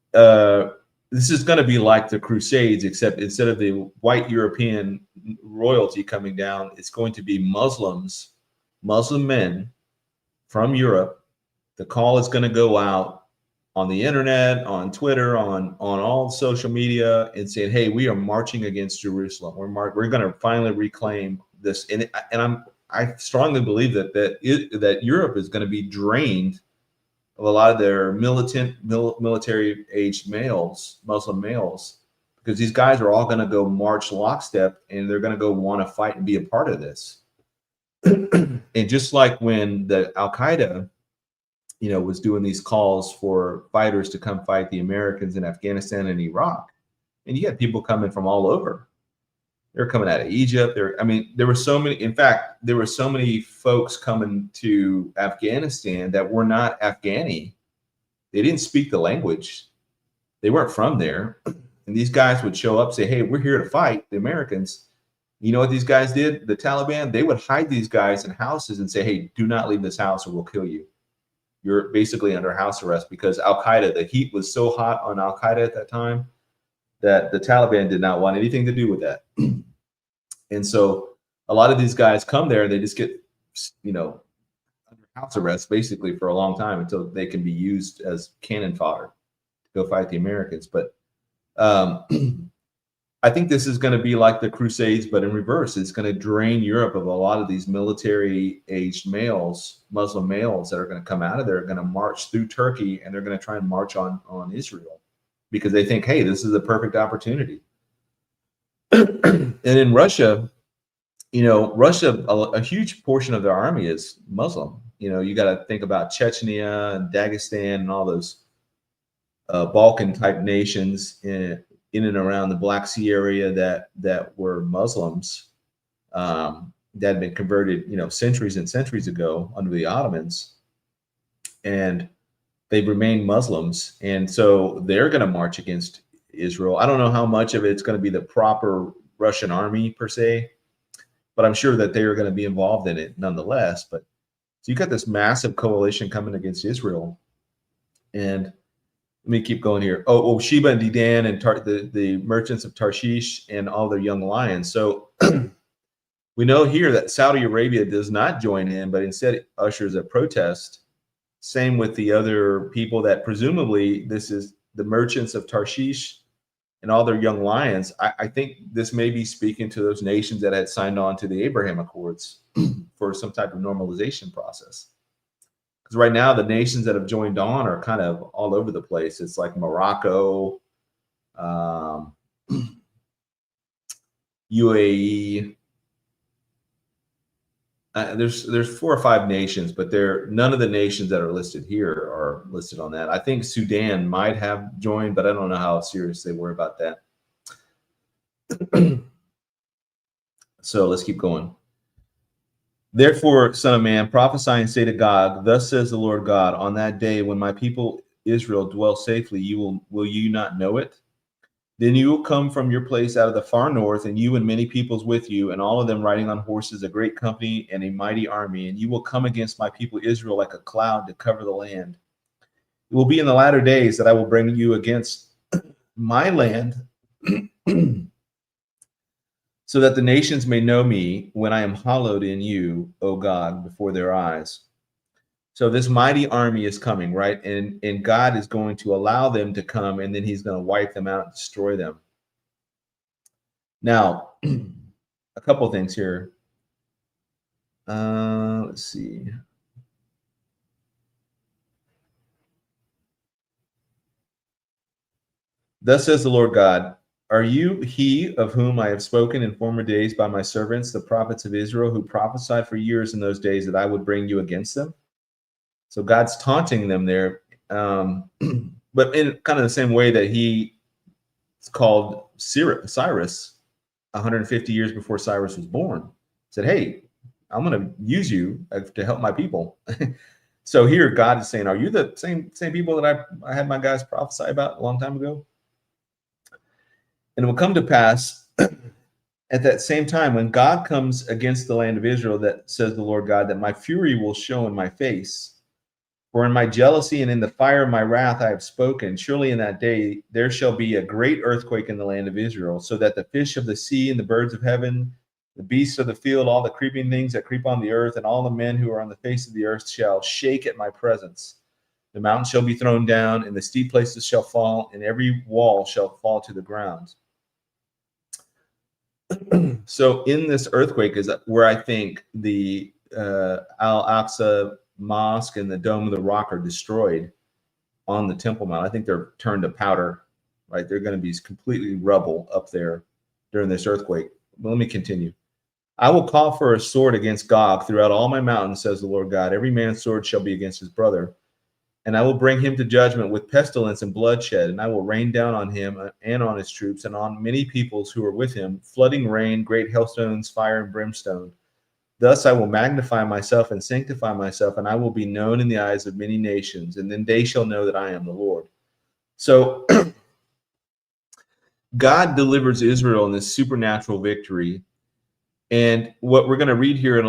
this is going to be like the Crusades, except instead of the white European royalty coming down, it's going to be Muslim men from Europe. The call is going to go out on the internet, on Twitter, on all social media, and saying, "Hey, we are marching against Jerusalem. We're going to finally reclaim this." And I strongly believe that Europe is going to be drained of a lot of their military aged males, Muslim males, because these guys are all going to go march lockstep, and they're going to go want to fight and be a part of this. And just like when the Al-Qaeda, was doing these calls for fighters to come fight the Americans in Afghanistan and Iraq, And you had people coming from all over. They're coming out of Egypt. There were so many. In fact, there were so many folks coming to Afghanistan that were not Afghani. They didn't speak the language. They weren't from there. And these guys would show up, say, "Hey, we're here to fight the Americans." You know what these guys did? The Taliban, they would hide these guys in houses and say, "Hey, do not leave this house or we'll kill you. You're basically under house arrest," because Al-Qaeda, the heat was so hot on Al-Qaeda at that time that the Taliban did not want anything to do with that. And so a lot of these guys come there and they just get, under house arrest basically for a long time until they can be used as cannon fodder to go fight the Americans. But I think this is going to be like the Crusades, but in reverse. It's going to drain Europe of a lot of these military-aged males, Muslim males that are going to come out of there, are going to march through Turkey, and they're going to try and march on Israel because they think, hey, this is a perfect opportunity. And in Russia, a huge portion of their army is Muslim. You got to think about Chechnya and Dagestan and all those Balkan-type nations in and around the Black Sea area that were Muslims that had been converted, centuries and centuries ago under the Ottomans, and they've remained Muslims, and so they're going to march against Israel. I don't know how much of it's going to be the proper Russian army per se, but I'm sure that they are going to be involved in it nonetheless. But so you got this massive coalition coming against Israel, and let me keep going here. Oh, Sheba and Dedan and the merchants of Tarshish and all their young lions. So we know here that Saudi Arabia does not join in, but instead ushers a protest. Same with the other people that presumably this is the merchants of Tarshish and all their young lions. I think this may be speaking to those nations that had signed on to the Abraham Accords for some type of normalization process. Because right now, the nations that have joined on are kind of all over the place. It's like Morocco, UAE. There's 4 or 5 nations, but none of the nations that are listed here are listed on that. I think Sudan might have joined, but I don't know how serious they were about that. So let's keep going. Therefore, son of man, prophesy and say to Gog, thus says the Lord God, on that day when my people Israel dwell safely, will you not know it? Then you will come from your place out of the far north, and you and many peoples with you, and all of them riding on horses, a great company and a mighty army. And you will come against my people Israel like a cloud to cover the land. It will be in the latter days that I will bring you against my land, so that the nations may know me when I am hallowed in you, O God, before their eyes. So this mighty army is coming, right? And God is going to allow them to come, and then he's going to wipe them out and destroy them. Now, a couple things here. Let's see. Thus says the Lord God, are you he of whom I have spoken in former days by my servants, the prophets of Israel, who prophesied for years in those days that I would bring you against them? So God's taunting them there, but in kind of the same way that he called Cyrus 150 years before Cyrus was born. Said, hey, I'm going to use you to help my people. So here God is saying, are you the same people that I had my guys prophesy about a long time ago? And it will come to pass at that same time when God comes against the land of Israel, that says the Lord God, that my fury will show in my face. For in my jealousy and in the fire of my wrath I have spoken. Surely in that day there shall be a great earthquake in the land of Israel, so that the fish of the sea and the birds of heaven, the beasts of the field, all the creeping things that creep on the earth, and all the men who are on the face of the earth shall shake at my presence. The mountains shall be thrown down, and the steep places shall fall, and every wall shall fall to the ground. So in this earthquake is where I think the Al-Aqsa Mosque and the Dome of the Rock are destroyed on the Temple Mount. I think they're turned to powder, right? They're going to be completely rubble up there during this earthquake. But let me continue. I will call for a sword against Gog throughout all my mountains, says the Lord God. Every man's sword shall be against his brother. And I will bring him to judgment with pestilence and bloodshed, and I will rain down on him and on his troops and on many peoples who are with him, flooding rain, great hailstones, fire, and brimstone. Thus I will magnify myself and sanctify myself, and I will be known in the eyes of many nations, and then they shall know that I am the Lord. So God delivers Israel in this supernatural victory. And what we're going to read here in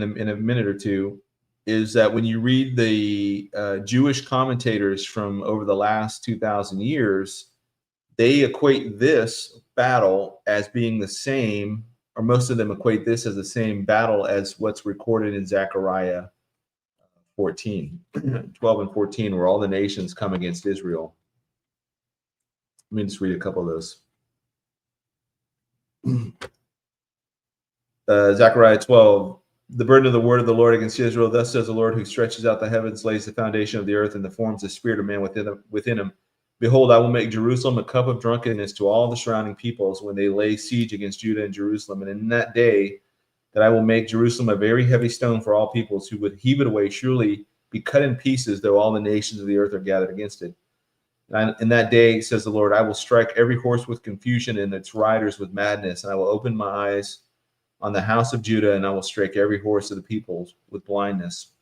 a minute or two is that when you read the Jewish commentators from over the last 2,000 years, they equate this battle as being the same, or most of them equate this as the same battle as what's recorded in Zechariah 14, 12 and 14, where all the nations come against Israel. Let me just read a couple of those. Zechariah 12, the burden of the word of the Lord against Israel. Thus says the Lord, who stretches out the heavens, lays the foundation of the earth, and forms the spirit of man within him. Behold, I will make Jerusalem a cup of drunkenness to all the surrounding peoples when they lay siege against Judah and Jerusalem. And in that day that I will make Jerusalem a very heavy stone for all peoples, who would heave it away, surely be cut in pieces, though all the nations of the earth are gathered against it. And in that day, says the Lord, I will strike every horse with confusion and its riders with madness, and I will open my eyes on the house of Judah, and I will strike every horse of the peoples with blindness.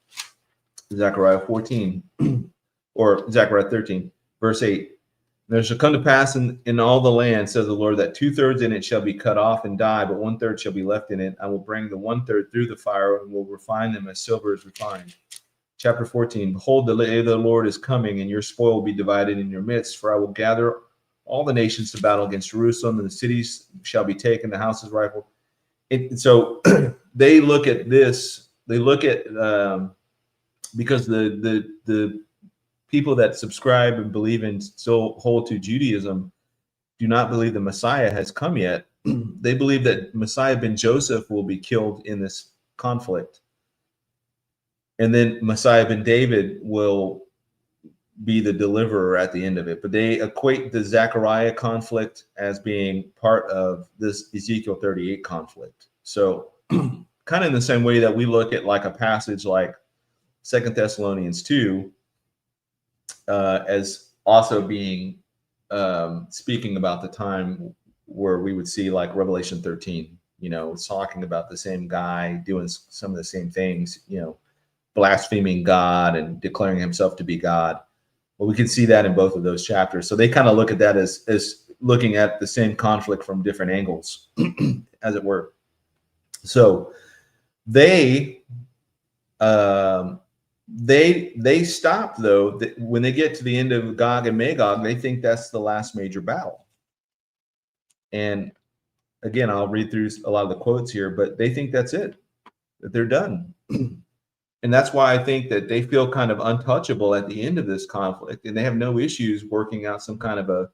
Zechariah 14, or Zechariah 13, verse 8. There shall come to pass in all the land, says the Lord, that 2/3 in it shall be cut off and die, but 1/3 shall be left in it. I will bring the 1/3 through the fire, and will refine them as silver is refined. Chapter 14, behold, the day of the Lord is coming, and your spoil will be divided in your midst, for I will gather all the nations to battle against Jerusalem, and the cities shall be taken, the houses rifled. So they look at this, they look at, because the people that subscribe and believe in, still hold to Judaism, do not believe the Messiah has come yet. They believe that Messiah ben Joseph will be killed in this conflict. And then Messiah ben David will be the deliverer at the end of it. But they equate the Zechariah conflict as being part of this Ezekiel 38 conflict. So kind of in the same way that we look at like a passage like 2 Thessalonians 2 as also being speaking about the time where we would see like Revelation 13, it's talking about the same guy doing some of the same things, blaspheming God and declaring himself to be God. Well, we can see that in both of those chapters. So they kind of look at that as looking at the same conflict from different angles, as it were. So they stop, though, when they get to the end of Gog and Magog. They think that's the last major battle. And again, I'll read through a lot of the quotes here, but they think that's it, that they're done. And that's why I think that they feel kind of untouchable at the end of this conflict, and they have no issues working out some kind of a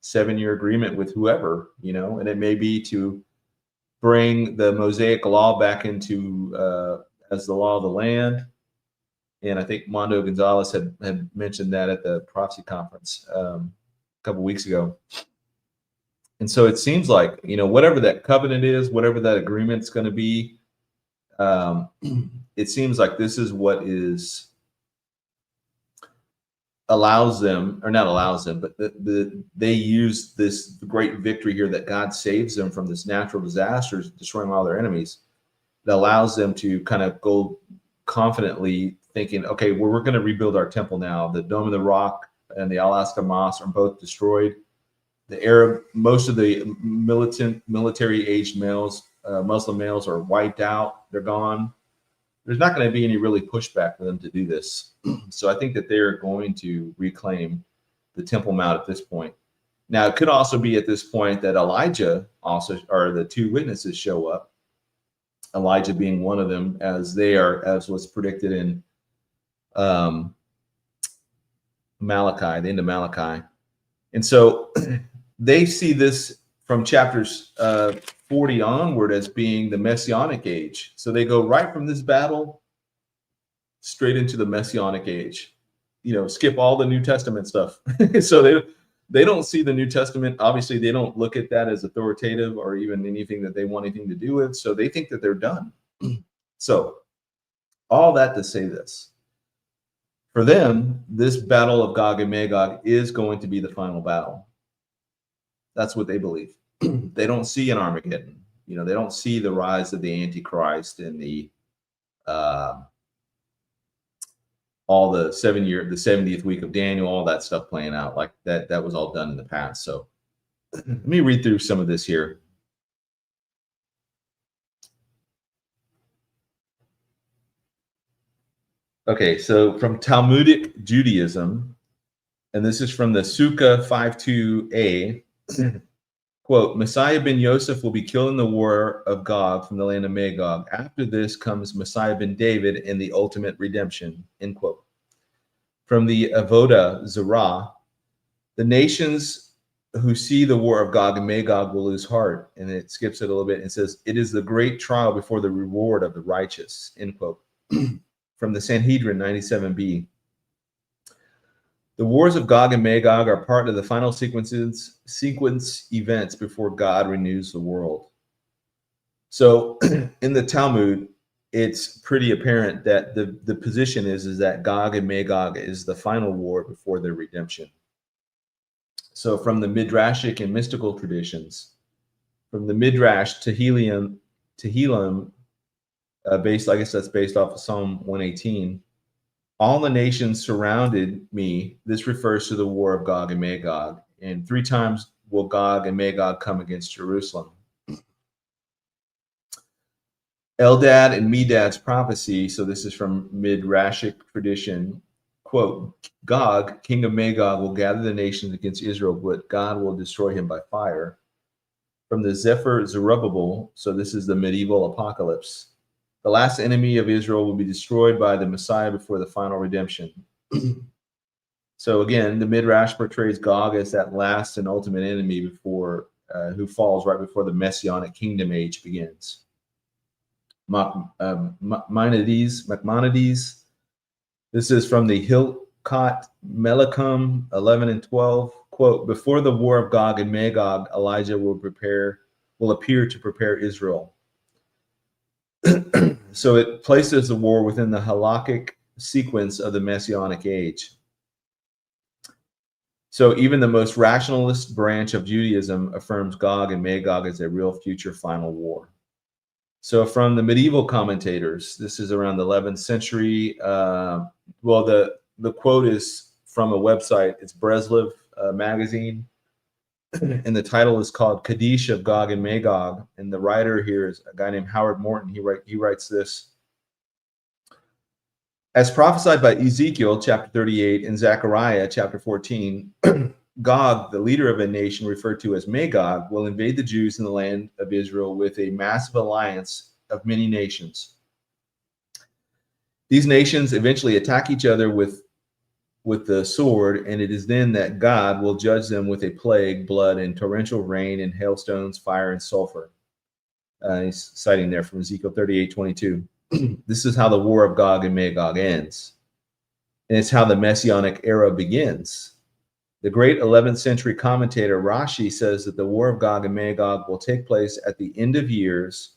7-year agreement with whoever, and it may be to bring the Mosaic law back into as the law of the land. And I think Mondo Gonzalez had mentioned that at the prophecy conference a couple weeks ago. And so it seems like, whatever that covenant is, whatever that agreement's going to be, it seems like this is what allows them, or not allows them, but they use this great victory here that God saves them from this natural disasters, destroying all their enemies, that allows them to kind of go confidently thinking, okay, well, we're going to rebuild our temple now. The Dome of the Rock and the Alaska Mosque are both destroyed. Most of the military-aged males, Muslim males, are wiped out. They're gone. There's not going to be any really pushback for them to do this. So I think that they're going to reclaim the Temple Mount at this point. Now, it could also be at this point that Elijah also, or the two witnesses, show up. Elijah being one of them, as was predicted in Malachi, the end of Malachi. And so they see this from chapters 40 onward as being the Messianic age. So they go right from this battle straight into the Messianic age. Skip all the New Testament stuff. So they don't see the New Testament. Obviously, they don't look at that as authoritative or even anything that they want anything to do with. So they think that they're done. So all that to say this. For them, this battle of Gog and Magog is going to be the final battle. That's what they believe. They don't see an Armageddon. They don't see the rise of the Antichrist and the all the 70th week of Daniel, all that stuff playing out like that. That was all done in the past. So let me read through some of this here. Okay, so from Talmudic Judaism, and this is from the Sukkah 52a, quote, Messiah ben Yosef will be killed in the war of Gog from the land of Magog. After this comes Messiah ben David and the ultimate redemption, end quote. From the Avodah Zarah, the nations who see the war of Gog and Magog will lose heart. And it skips it a little bit and says, it is the great trial before the reward of the righteous, end quote. From the Sanhedrin 97b, the wars of Gog and Magog are part of the final sequence events before God renews the world. So in the Talmud, it's pretty apparent that the position is that Gog and Magog is the final war before their redemption. So from the Midrashic and mystical traditions, from the Midrash Tehillim, based, I guess that's based off of Psalm 118, all the nations surrounded me. This refers to the war of Gog and Magog. And 3 times will Gog and Magog come against Jerusalem. Eldad and Medad's prophecy, so this is from Midrashic tradition, quote, Gog, king of Magog, will gather the nations against Israel, but God will destroy him by fire. From the Zephyr Zerubbabel, so this is the medieval apocalypse, the last enemy of Israel will be destroyed by the Messiah before the final redemption. So again, the Midrash portrays Gog as that last and ultimate enemy before who falls right before the Messianic kingdom age begins. Maimonides, this is from the Hilkot Melachim 11 and 12, quote, before the war of Gog and Magog, Elijah will appear to prepare Israel. So it places the war within the halakhic sequence of the Messianic age. So even the most rationalist branch of Judaism affirms Gog and Magog as a real future final war. So from the medieval commentators, this is around the 11th century. Well, the quote is from a website. It's Breslov magazine. And the title is called Kaddish of Gog and Magog. And the writer here is a guy named Howard Morton. He writes this. As prophesied by Ezekiel, chapter 38, and Zechariah, chapter 14, Gog, the leader of a nation referred to as Magog, will invade the Jews in the land of Israel with a massive alliance of many nations. These nations eventually attack each other with the sword, and it is then that God will judge them with a plague, blood, and torrential rain, and hailstones, fire, and sulfur. He's citing there from Ezekiel 38:22. This is how the war of Gog and Magog ends. And it's how the Messianic era begins. The great 11th century commentator Rashi says that the war of Gog and Magog will take place at the end of years.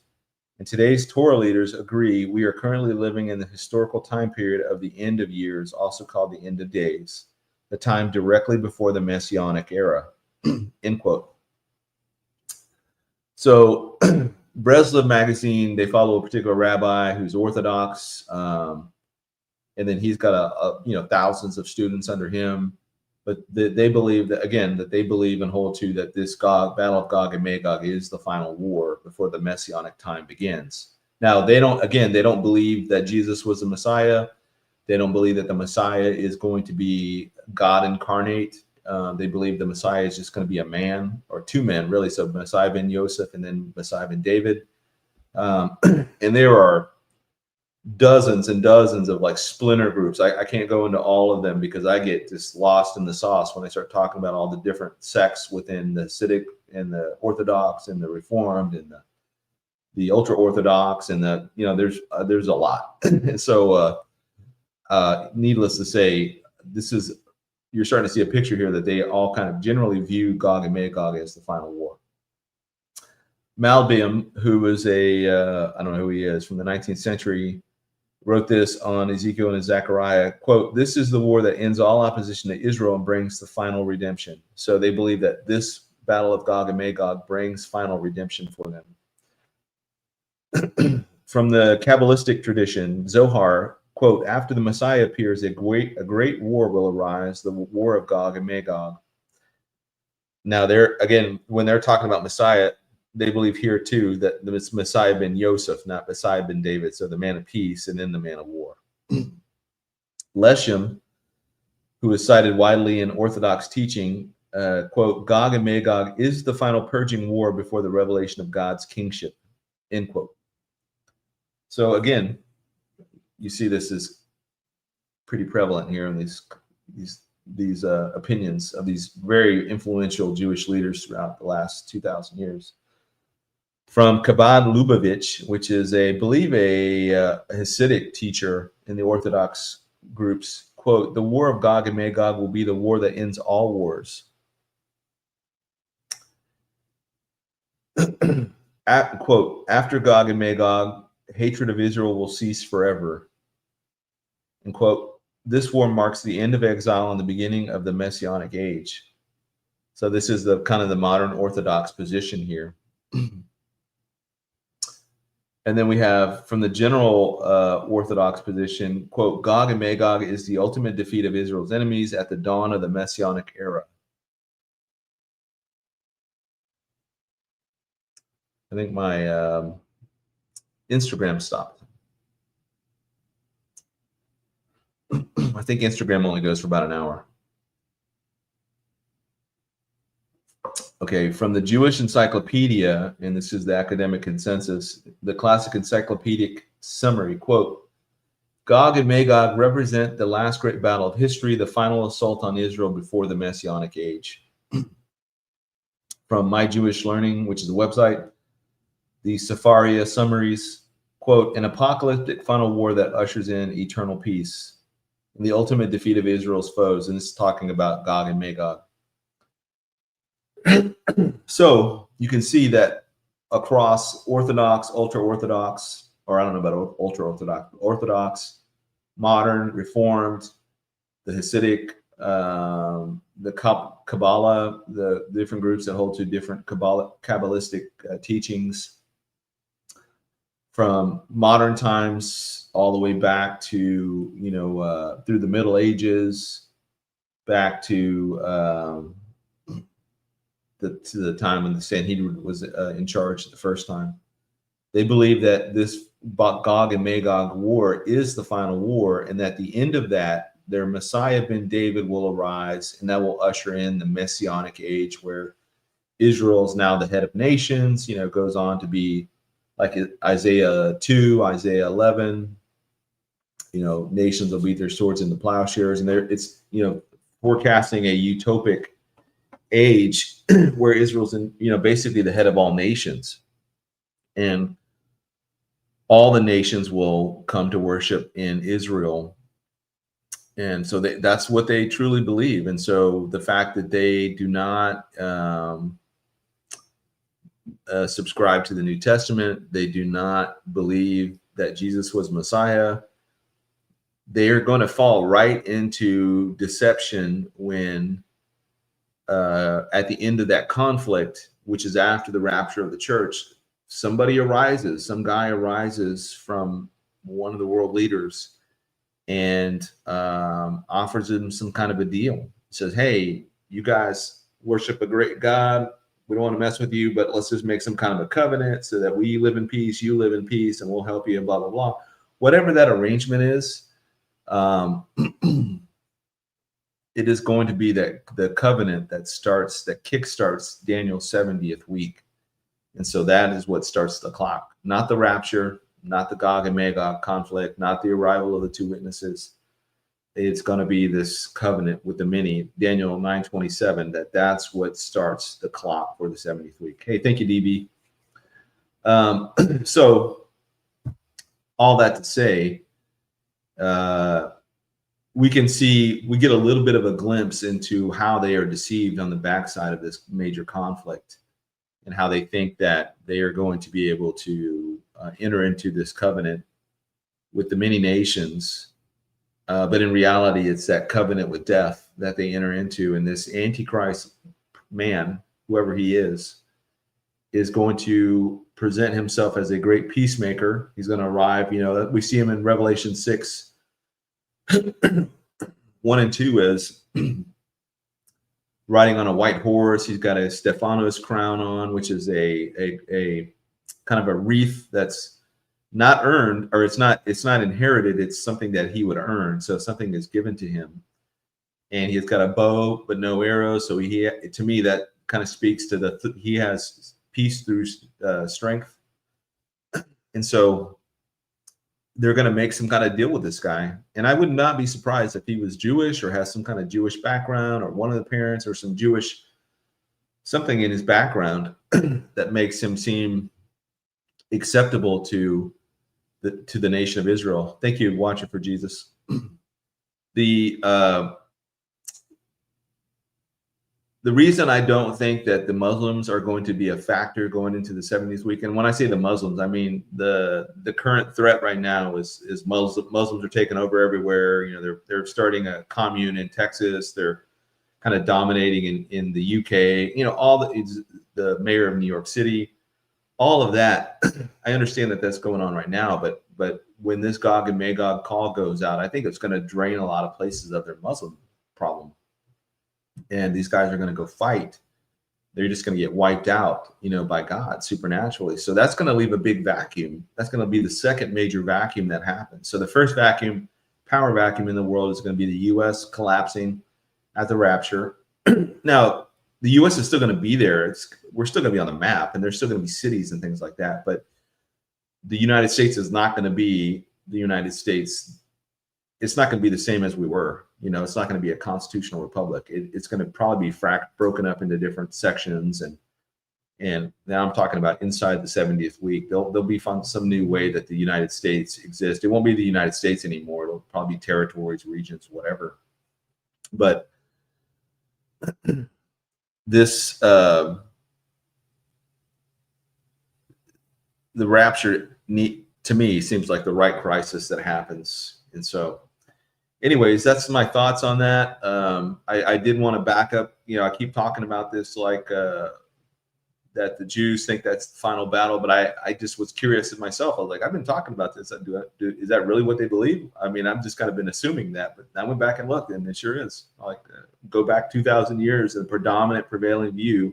And today's Torah leaders agree we are currently living in the historical time period of the end of years, also called the end of days, the time directly before the Messianic era, end quote. So Breslov magazine, they follow a particular rabbi who's Orthodox, and then he's got thousands of students under him. But they believe that they believe and hold to that this battle of Gog and Magog is the final war before the Messianic time begins. Now they don't believe that Jesus was the Messiah. They don't believe that the Messiah is going to be God incarnate. They believe the Messiah is just going to be a man, or 2 men really. So Messiah ben Yosef and then Messiah ben David. And there are dozens and dozens of like splinter groups. I can't go into all of them because I get just lost in the sauce when I start talking about all the different sects within the Hasidic and the Orthodox and the Reformed and the ultra Orthodox and there's a lot. So needless to say, you're starting to see a picture here that they all kind of generally view Gog and Magog as the final war. Malbim, who was I don't know who he is, from the 19th century, wrote this on Ezekiel and Zechariah, quote, "This is the war that ends all opposition to Israel and brings the final redemption." So they believe that this battle of Gog and Magog brings final redemption for them. From the Kabbalistic tradition, Zohar, quote, "After the Messiah appears, a great war will arise, the war of Gog and Magog." Now, when they're talking about Messiah, they believe here too that it's Messiah ben Yosef, not Messiah ben David, so the man of peace and then the man of war. Leshem, who is cited widely in Orthodox teaching, quote, "Gog and Magog is the final purging war before the revelation of God's kingship," end quote. So again, you see this is pretty prevalent here in these opinions of these very influential Jewish leaders throughout the last 2,000 years. From Chabad Lubavitch, which is I believe a Hasidic teacher in the Orthodox groups, quote, "The war of Gog and Magog will be the war that ends all wars." Quote, "After Gog and Magog, hatred of Israel will cease forever." And quote, "This war marks the end of exile and the beginning of the Messianic age." So this is the kind of the modern Orthodox position here. And then we have from the general Orthodox position, quote, "Gog and Magog is the ultimate defeat of Israel's enemies at the dawn of the Messianic era." I think my Instagram stopped. I think Instagram only goes for about an hour. Okay, from the Jewish Encyclopedia, and this is the academic consensus, the classic encyclopedic summary, quote, "Gog and Magog represent the last great battle of history, the final assault on Israel before the Messianic age." From My Jewish Learning, which is a website, the Sepharia summaries, quote, "An apocalyptic final war that ushers in eternal peace and the ultimate defeat of Israel's foes." And this is talking about Gog and Magog. So you can see that across Orthodox, ultra-Orthodox, or I don't know about ultra-Orthodox, Orthodox, modern, Reformed, the Hasidic, the Kabbalah, the different groups that hold to different Kabbalistic teachings, from modern times all the way back to, through the Middle Ages, back to the time when the Sanhedrin was in charge the first time. They believe that this Gog and Magog war is the final war, and at the end of that, their Messiah ben David will arise, and that will usher in the Messianic age where Israel is now the head of nations, goes on to be like Isaiah 2, Isaiah 11, nations will beat their swords into plowshares, and it's forecasting a utopic age where Israel's in, basically the head of all nations, and all the nations will come to worship in Israel. And so that's what they truly believe. And so the fact that they do not subscribe to the New Testament, they do not believe that Jesus was Messiah, they are going to fall right into deception when at the end of that conflict, which is after the rapture of the church, some guy arises from one of the world leaders and offers him some kind of a deal. Says, "Hey, you guys worship a great God. We don't want to mess with you, but let's just make some kind of a covenant so that we live in peace, you live in peace, and we'll help you," and blah, blah, blah. Whatever that arrangement is, it is going to be the covenant that kickstarts Daniel's 70th week. And so that is what starts the clock, not the rapture, not the Gog and Magog conflict, not the arrival of the two witnesses. It's going to be this covenant with the many, Daniel 9:27, that's what starts the clock for the 70th week. Hey, thank you, DB. So all that to say, we get a little bit of a glimpse into how they are deceived on the backside of this major conflict, and how they think that they are going to be able to enter into this covenant with the many nations. But in reality, it's that covenant with death that they enter into. And this Antichrist man, whoever he is going to present himself as a great peacemaker. He's going to arrive. We see him in Revelation 6, 1 and 2 as riding on a white horse. He's got a Stephanos crown on, which is a kind of a wreath that's not earned, or it's not inherited. It's something that he would earn. So something is given to him, and he's got a bow but no arrows. So to me, that kind of speaks to he has peace through strength. And so they're going to make some kind of deal with this guy. And I would not be surprised if he was Jewish or has some kind of Jewish background, or one of the parents or some Jewish something in his background that makes him seem acceptable to the nation of Israel. Thank you, Watcher for Jesus. The reason I don't think that the Muslims are going to be a factor going into the 70th week, and when I say the Muslims, I mean the current threat right now is Muslims are taking over everywhere. They're starting a commune in Texas. They're kind of dominating in the UK. All the mayor of New York City, all of that. I understand that that's going on right now, but when this Gog and Magog call goes out, I think it's going to drain a lot of places of their Muslim problem. And these guys are going to go fight. They're just going to get wiped out, by God supernaturally. So that's going to leave a big vacuum. That's going to be the second major vacuum that happens. So the first vacuum, power vacuum in the world, is going to be the U.S. collapsing at the rapture. Now, the U.S. is still going to be there. We're still going to be on the map, and there's still going to be cities and things like that. But the United States is not going to be the United States. It's not going to be the same as we were. It's not going to be a constitutional republic. It's going to probably be broken up into different sections. And now I'm talking about inside the 70th week. There'll be some new way that the United States exists. It won't be the United States anymore. It'll probably be territories, regions, whatever. But this, the rapture, to me, seems like the right crisis that happens. And so, anyways, that's my thoughts on that. I did want to back up. I keep talking about this like that the Jews think that's the final battle, but I just was curious of myself. I was like, I've been talking about this. Is that really what they believe? I mean, I've just kind of been assuming that, but I went back and looked, and it sure is. Like, go back 2,000 years, the predominant prevailing view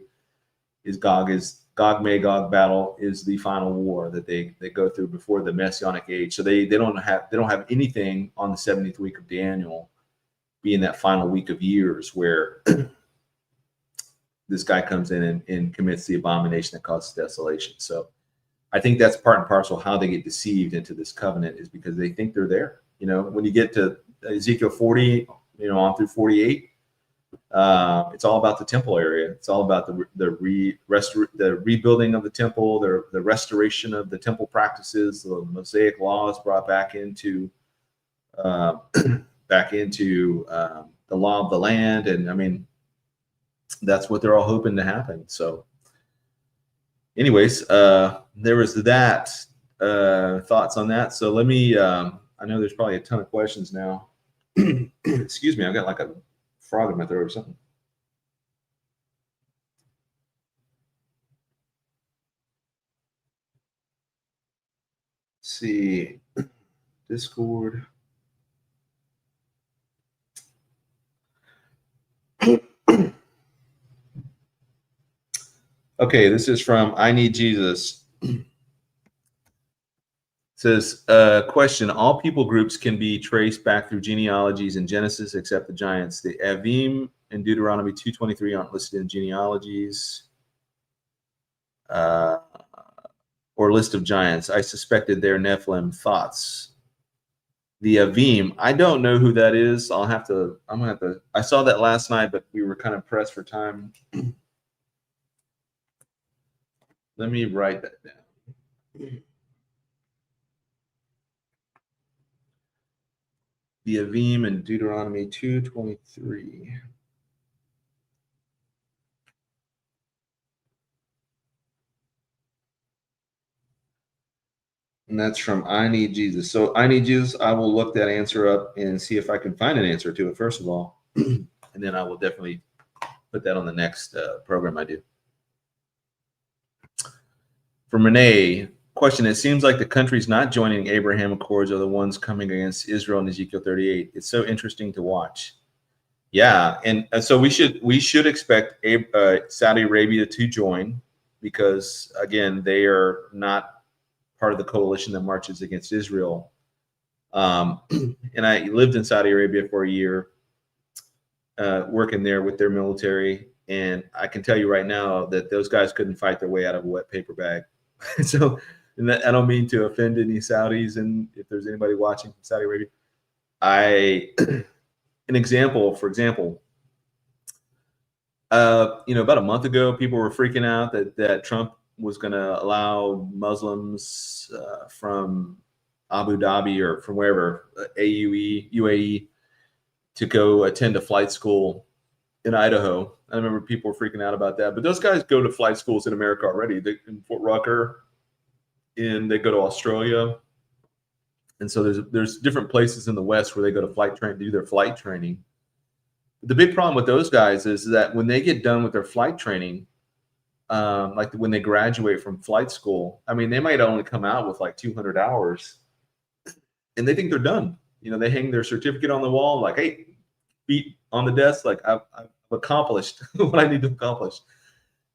is Gog-Magog battle is the final war that they go through before the Messianic age. So they don't have anything on the 70th week of Daniel being that final week of years where this guy comes in and commits the abomination that causes desolation. So I think that's part and parcel how they get deceived into this covenant, is because they think they're there. When you get to Ezekiel 40, on through 48, it's all about the temple area. It's all about the rebuilding of the temple, the restoration of the temple practices, the Mosaic laws brought back into the law of the land. And I mean, that's what they're all hoping to happen. So anyways, there was that, thoughts on that. So let me, I know there's probably a ton of questions now. Excuse me, I've got like a frog in my throat or something. Let's see, Discord. Okay, this is from I Need Jesus. It says, question, all people groups can be traced back through genealogies in Genesis except the giants. The Avim and Deuteronomy 2:23 aren't listed in genealogies or list of giants. I suspected they're Nephilim. Thoughts? The Avim, I don't know who that is. I'm gonna have to, I saw that last night, but we were kind of pressed for time. Let me write that down. The Avim in Deuteronomy 2:23. And that's from I Need Jesus. So I Need Jesus, I will look that answer up and see if I can find an answer to it, first of all. And then I will definitely put that on the next program I do. From Renee, question: it seems like the countries not joining Abraham Accords are the ones coming against Israel in Ezekiel 38. It's so interesting to watch. Yeah, and so we should expect Saudi Arabia to join, because again, they are not part of the coalition that marches against Israel. And I lived in Saudi Arabia for a year, working there with their military, and I can tell you right now that those guys couldn't fight their way out of a wet paper bag. So, and that, I don't mean to offend any Saudis, and if there's anybody watching from Saudi Arabia, for example, about a month ago, people were freaking out that Trump was going to allow Muslims from Abu Dhabi or from wherever, UAE, to go attend a flight school in Idaho. I remember people were freaking out about that, but those guys go to flight schools in America already. They in Fort Rucker, and they go to Australia, and so there's different places in the West where they go to do their flight training. The big problem with those guys is that when they get done with their flight training, like when they graduate from flight school, I mean, they might only come out with like 200 hours, and they think they're done. They hang their certificate on the wall, like, hey, feet on the desk, like I've accomplished what I need to accomplish.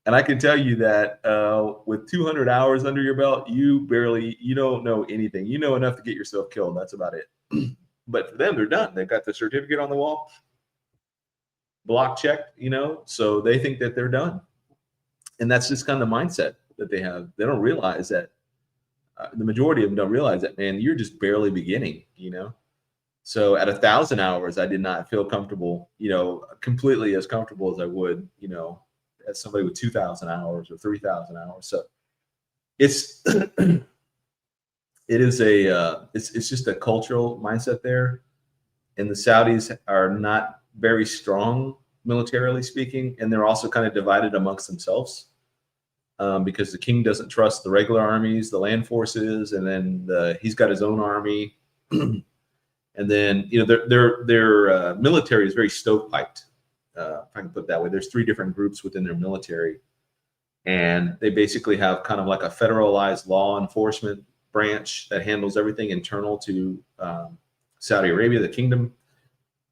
And I can tell you that with 200 hours under your belt, you don't know anything. You know enough to get yourself killed. That's about it. But for them, they're done. They've got the certificate on the wall, block checked, so they think that they're done. And that's just kind of the mindset that they have. They don't realize that, the majority of them don't realize that, man, you're just barely beginning, So at 1,000 hours, I did not feel comfortable, completely as comfortable as I would, as somebody with 2,000 hours or 3,000 hours. So it's it's just a cultural mindset there, and the Saudis are not very strong militarily speaking, and they're also kind of divided amongst themselves, because the king doesn't trust the regular armies, the land forces, and then he's got his own army. And then, their military is very stovepiped, if I can put it that way. There's 3 different groups within their military, and they basically have kind of like a federalized law enforcement branch that handles everything internal to Saudi Arabia, the kingdom.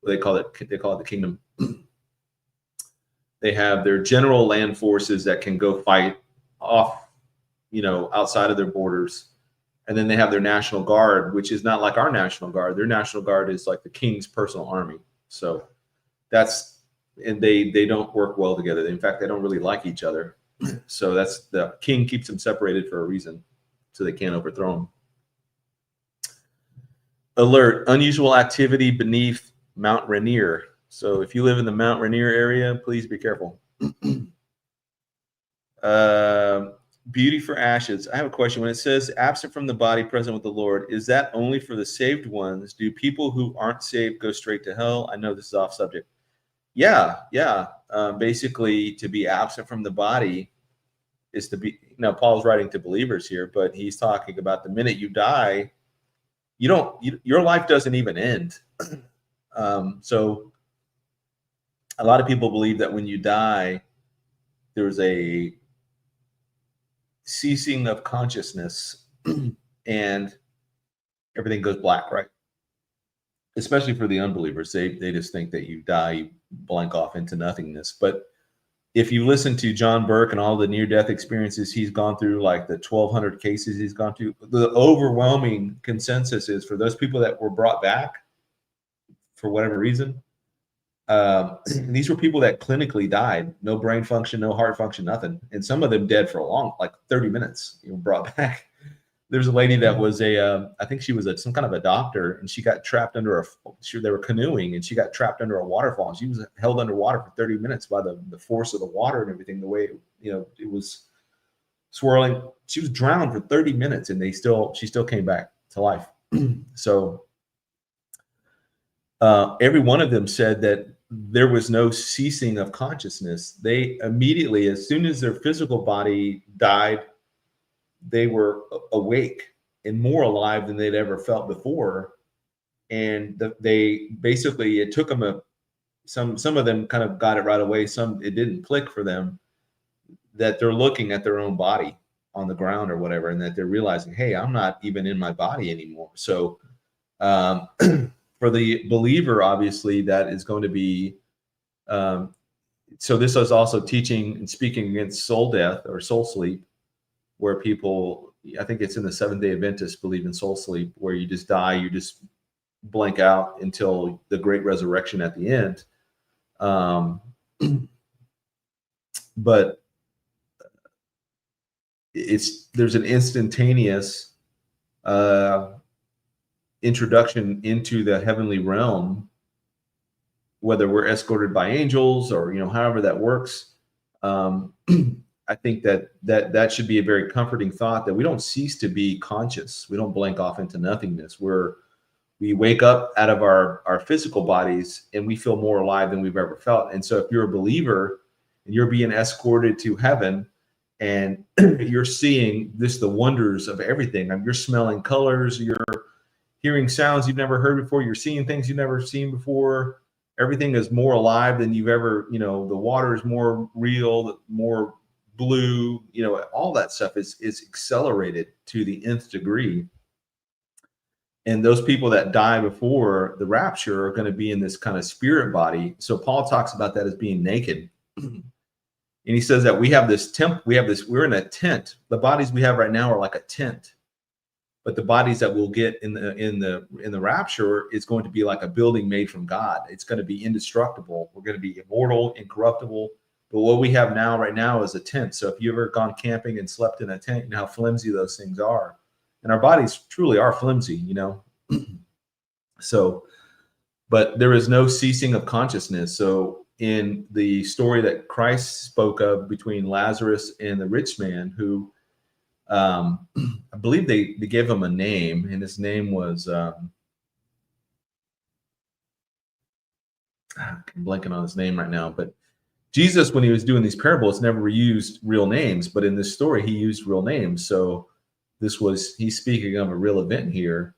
They call it the kingdom. They have their general land forces that can go fight off, outside of their borders. And then they have their National Guard, which is not like our National Guard. Their National Guard is like the king's personal army. So and they don't work well together. In fact, they don't really like each other. So the king keeps them separated for a reason, so they can't overthrow them. Alert: unusual activity beneath Mount Rainier. So if you live in the Mount Rainier area, please be careful. Beauty for ashes. I have a question. When it says absent from the body, present with the Lord, is that only for the saved ones? Do people who aren't saved go straight to hell? I know this is off subject. Yeah. Basically, to be absent from the body is to be, Paul's writing to believers here, but he's talking about the minute you die, your life doesn't even end. So a lot of people believe that when you die, there's a ceasing of consciousness and everything goes black, right? Especially for the unbelievers. They just think that you die, you blank off into nothingness. But if you listen to John Burke and all the near-death experiences he's gone through, like the 1,200 cases he's gone through, the overwhelming consensus is for those people that were brought back for whatever reason, these were people that clinically died, no brain function, no heart function, nothing. And some of them dead for a long, like 30 minutes, brought back. There's a lady that was I think she was some kind of a doctor, and she got trapped under they were canoeing, and she got trapped under a waterfall. And she was held underwater for 30 minutes by the force of the water and everything, the way, it was swirling. She was drowned for 30 minutes, and she still came back to life. So every one of them said that there was no ceasing of consciousness. They immediately, as soon as their physical body died, they were awake. and more alive than they'd ever felt before. And they basically, it took them some of them kind of got it right away. Some, it didn't click for them, that they're looking at their own body on the ground or whatever, and that they're realizing, hey, I'm not even in my body anymore. So for the believer, obviously, that is going to be, so this is also teaching and speaking against soul death or soul sleep, where people, I think it's in the Seventh-day Adventists believe in soul sleep, where you just die, you just blank out until the great resurrection at the end. But there's an instantaneous introduction into the heavenly realm, whether we're escorted by angels or, you know, however that works. I think that should be a very comforting thought, that we don't cease to be conscious. We don't blank off into nothingness. We wake up out of our physical bodies and we feel more alive than we've ever felt. And so if you're a believer and you're being escorted to heaven, and you're seeing the wonders of everything. I mean, you're smelling colors, you're hearing sounds you've never heard before, you're seeing things you've never seen before. Everything is more alive than you've ever, you know, the water is more real, more blue, you know, all that stuff is accelerated to the nth degree. And those people that die before the rapture are going to be in this kind of spirit body. So Paul talks about that as being naked. And he says that we have this we're in a tent. The bodies we have right now are like a tent, but the bodies that we'll get in the rapture is going to be like a building made from God. It's going to be indestructible. We're going to be immortal, incorruptible. But what we have right now is a tent. So if you've ever gone camping and slept in a tent, you know how flimsy those things are. And our bodies truly are flimsy, you know. So, but there is no ceasing of consciousness. So in the story that Christ spoke of between Lazarus and the rich man, who I believe they gave him a name, and his name was I'm blanking on his name right now, but Jesus, when he was doing these parables, never used real names, but in this story he used real names. So he's speaking of a real event here.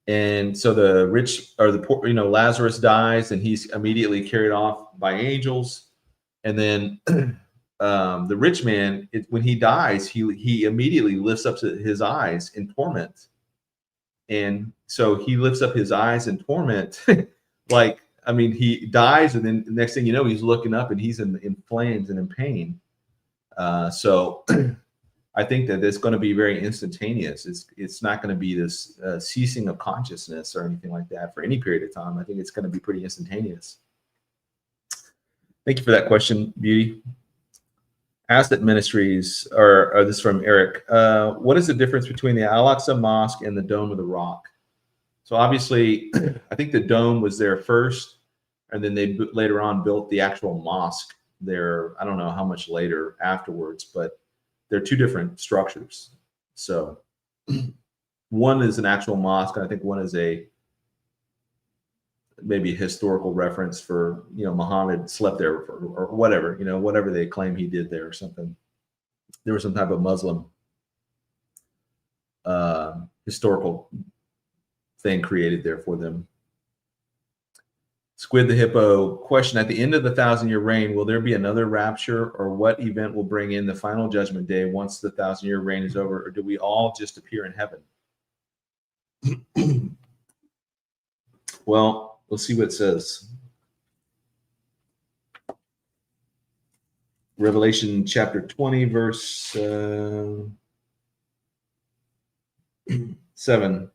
And so the rich, or the poor, you know, Lazarus dies and he's immediately carried off by angels. And then the rich man, when he dies, he immediately lifts up his eyes in torment. And so he lifts up his eyes in torment. Like, I mean, he dies, and then the next thing you know, he's looking up and he's in flames and in pain. So I think that it's going to be very instantaneous. It's not going to be this ceasing of consciousness or anything like that for any period of time. I think it's going to be pretty instantaneous. Thank you for that question, Beauty. Asset Ministries, or this is from Eric. What is the difference between the Al-Aqsa Mosque and the Dome of the Rock? So obviously, I think the dome was there first, and then they later on built the actual mosque there. I don't know how much later afterwards, but they're two different structures. So one is an actual mosque, and I think one is maybe a historical reference for, you know, Muhammad slept there or whatever, you know, whatever they claim he did there or something. There was some type of Muslim historical thing created there for them. Squid the Hippo question: at the end of the 1,000-year reign, will there be another rapture, or what event will bring in the final judgment day once the 1,000-year reign is over, or do we all just appear in heaven? Well, let's see what it says. Revelation chapter 20, verse 7.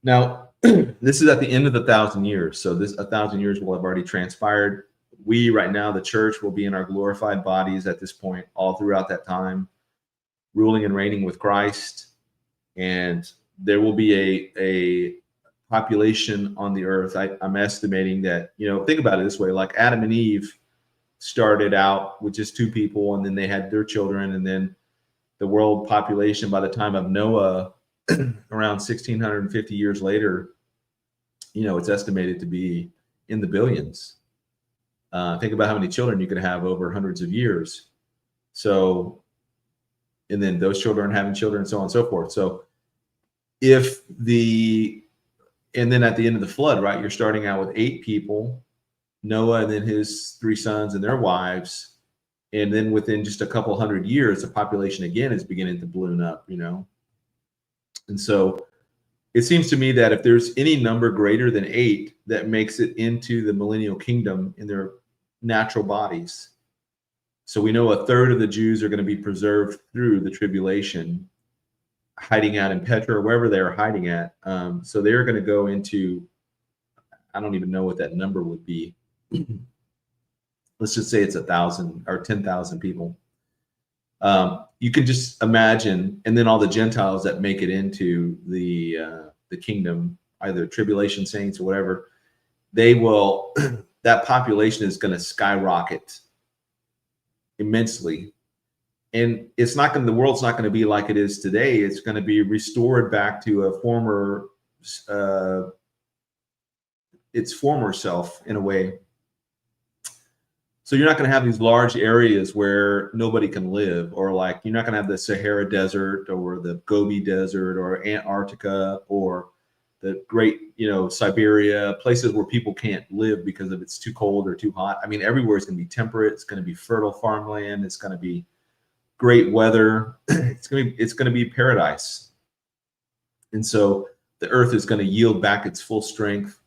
Now, this is at the end of the 1,000 years. So 1,000 years will have already transpired. We right now, the church, will be in our glorified bodies at this point, all throughout that time, ruling and reigning with Christ. And there will be a population on the earth. I'm estimating that, you know, think about it this way, like Adam and Eve started out with just 2 people, and then they had their children, and then the world population by the time of Noah, around 1,650 years later, you know, it's estimated to be in the billions. Think about how many children you could have over hundreds of years. So and then those children having children, and so on and so forth. So and then at the end of the flood, right, you're starting out with 8 people, Noah and then his 3 sons and their wives. And then within just a couple hundred years, the population again is beginning to balloon up, And so it seems to me that if there's any number greater than 8 that makes it into the millennial kingdom in their natural bodies. So we know a third of the Jews are going to be preserved through the tribulation, hiding out in Petra or wherever they are hiding at. So they're going to go into, I don't even know what that number would be. Let's just say it's 1,000 or 10,000 people. You can just imagine, and then all the Gentiles that make it into the kingdom, either tribulation saints or whatever, they will. That population is going to skyrocket immensely, and it's not going. The world's not going to be like it is today. It's going to be restored back to a former, its former self in a way. So you're not going to have these large areas where nobody can live, or like you're not going to have the Sahara Desert or the Gobi Desert or Antarctica or the great, Siberia, places where people can't live because of it's too cold or too hot. I mean, everywhere is going to be temperate. It's going to be fertile farmland. It's going to be great weather. It's going to be paradise. And so the earth is going to yield back its full strength.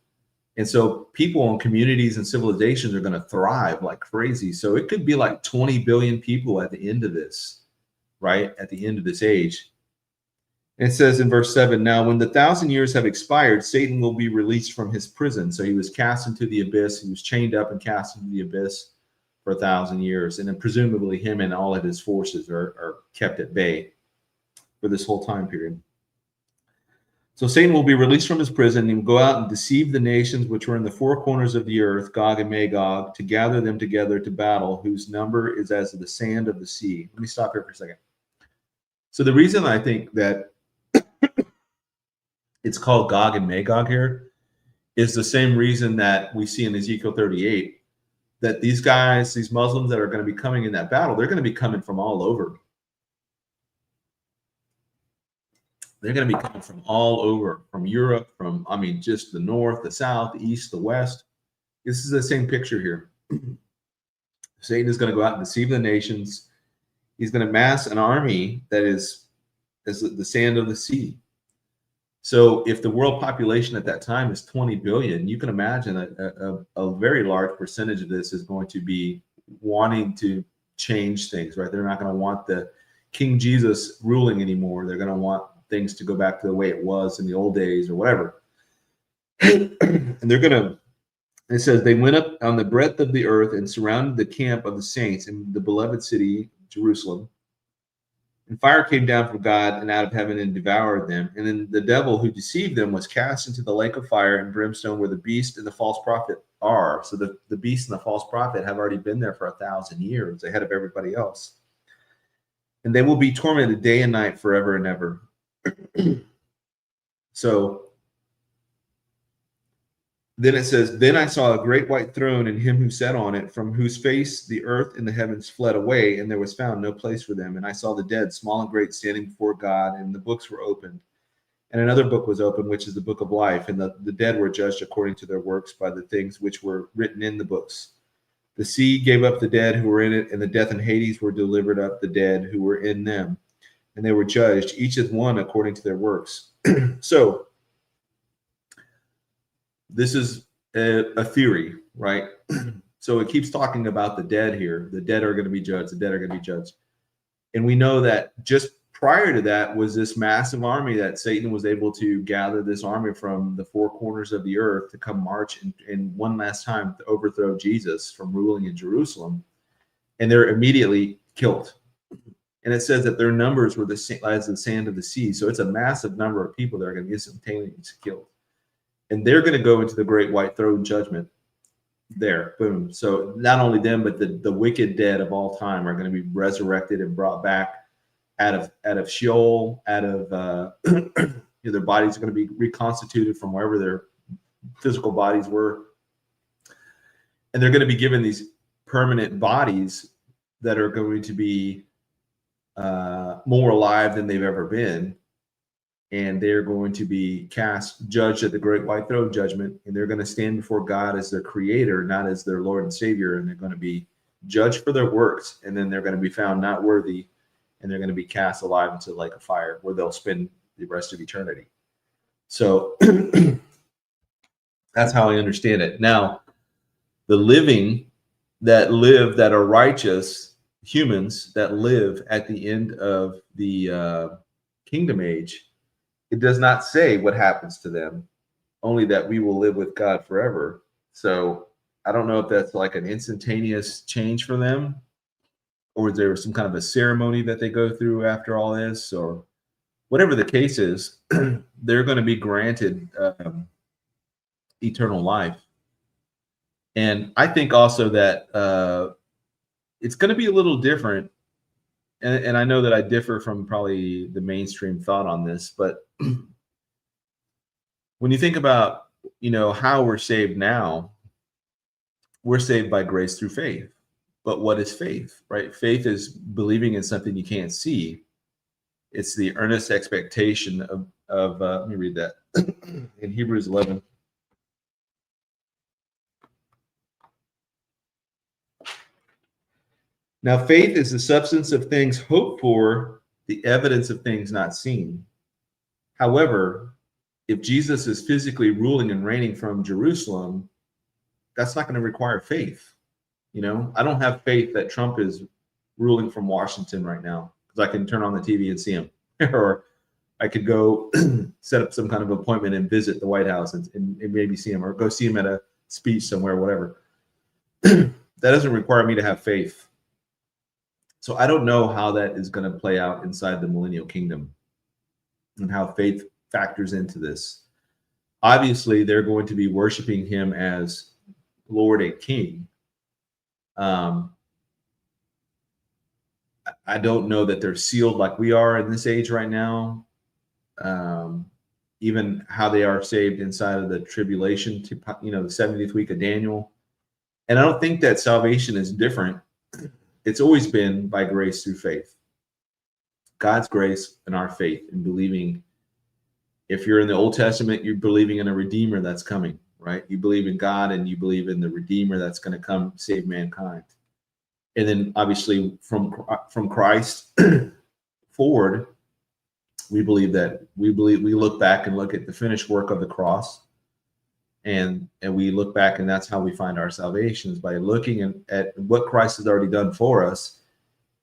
And so people and communities and civilizations are going to thrive like crazy. So it could be like 20 billion people at the end of this, right? At the end of this age. And it says in verse 7, now when the 1,000 years have expired, Satan will be released from his prison. So he was cast into the abyss. He was chained up and cast into the abyss for 1,000 years. And then presumably him and all of his forces are kept at bay for this whole time period. So Satan will be released from his prison and go out and deceive the nations which are in the 4 corners of the earth, Gog and Magog, to gather them together to battle, whose number is as the sand of the sea. Let me stop here for a second. So the reason I think that it's called Gog and Magog here is the same reason that we see in Ezekiel 38, that these guys, these Muslims that are going to be coming in that battle, they're going to be coming from all over. They're going to be coming from all over, from Europe, just the north, the south, the east, the west. This is the same picture here. Satan is going to go out and deceive the nations. He's going to mass an army that is as the sand of the sea. So if the world population at that time is 20 billion, you can imagine a very large percentage of this is going to be wanting to change things, right? They're not going to want the King Jesus ruling anymore. They're going to want things to go back to the way it was in the old days or whatever. And they're going to, it says, they went up on the breadth of the earth and surrounded the camp of the saints in the beloved city, Jerusalem. And fire came down from God and out of heaven and devoured them. And then the devil who deceived them was cast into the lake of fire and brimstone where the beast and the false prophet are. So the beast and the false prophet have already been there for 1,000 years ahead of everybody else. And they will be tormented day and night forever and ever. So then it says, then I saw a great white throne and him who sat on it, from whose face the earth and the heavens fled away, and there was found no place for them. And I saw the dead, small and great, standing before God, and the books were opened. And another book was opened, which is the book of life. And the dead were judged according to their works by the things which were written in the books. The sea gave up the dead who were in it, and the death and Hades were delivered up the dead who were in them. And they were judged, each as one according to their works. So this is a theory, right? So it keeps talking about the dead here. The dead are going to be judged. The dead are going to be judged. And we know that just prior to that was this massive army that Satan was able to gather this army from the 4 corners of the earth to come march and one last time to overthrow Jesus from ruling in Jerusalem. And they're immediately killed. And it says that their numbers were as the sand of the sea. So it's a massive number of people that are going to be instantaneously killed. And they're going to go into the great white throne judgment there. Boom. So not only them, but the wicked dead of all time are going to be resurrected and brought back out of Sheol, out of their bodies are going to be reconstituted from wherever their physical bodies were. And they're going to be given these permanent bodies that are going to be more alive than they've ever been. And they're going to be judged at the great white throne judgment. And they're going to stand before God as their creator, not as their Lord and Savior. And they're going to be judged for their works. And then they're going to be found not worthy. And they're going to be cast alive into the lake of fire, where they'll spend the rest of eternity. So that's how I understand it. Now, the living that are righteous humans that live at the end of the kingdom age, it does not say what happens to them, only that we will live with God forever. So I don't know if that's like an instantaneous change for them, or is there some kind of a ceremony that they go through after all this, or whatever the case is. They're going to be granted eternal life. And I think also that it's going to be a little different. And I know that I differ from probably the mainstream thought on this, but when you think about, how we're saved now, we're saved by grace through faith. But what is faith, right? Faith is believing in something you can't see. It's the earnest expectation of let me read that in Hebrews 11. Now, faith is the substance of things hoped for, the evidence of things not seen. However, if Jesus is physically ruling and reigning from Jerusalem, that's not going to require faith. I don't have faith that Trump is ruling from Washington right now, because I can turn on the TV and see him. Or I could go set up some kind of appointment and visit the White House and maybe see him, or go see him at a speech somewhere, whatever. That doesn't require me to have faith. So I don't know how that is going to play out inside the millennial kingdom and how faith factors into this. Obviously, they're going to be worshiping him as Lord and King. I don't know that they're sealed like we are in this age right now. Even how they are saved inside of the tribulation, to the 70th week of Daniel. And I don't think that salvation is different. It's always been by grace through faith. God's grace and our faith in believing. If you're in the Old Testament, you're believing in a Redeemer that's coming, right? You believe in God and you believe in the Redeemer that's going to come save mankind. And then obviously from Christ forward, we look back and look at the finished work of the cross. And we look back, and that's how we find our salvation, is by looking at what Christ has already done for us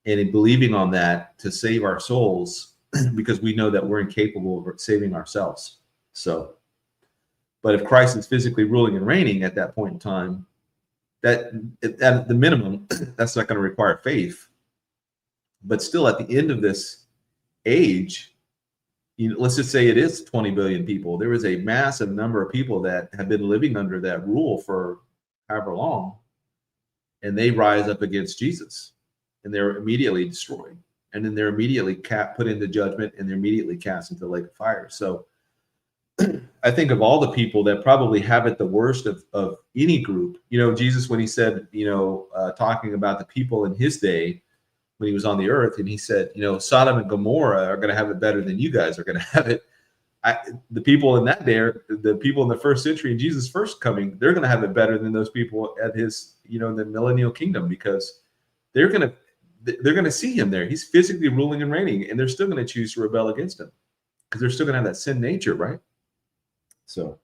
and in believing on that to save our souls, because we know that we're incapable of saving ourselves. So, but if Christ is physically ruling and reigning at that point in time, that at the minimum, that's not going to require faith. But still, at the end of this age, let's just say it is 20 billion people. There is a massive number of people that have been living under that rule for however long, and they rise up against Jesus, and they're immediately destroyed. And then they're immediately put into judgment, and they're immediately cast into the lake of fire. So I think of all the people that probably have it the worst of any group, Jesus, when he said, talking about the people in his day, when he was on the earth, and he said, Sodom and Gomorrah are going to have it better than you guys are going to have it. The people in that day, the people in the first century in Jesus' first coming, they're going to have it better than those people at his, the millennial kingdom, because they're going to see him there. He's physically ruling and reigning, and they're still going to choose to rebel against him, because they're still going to have that sin nature, right? So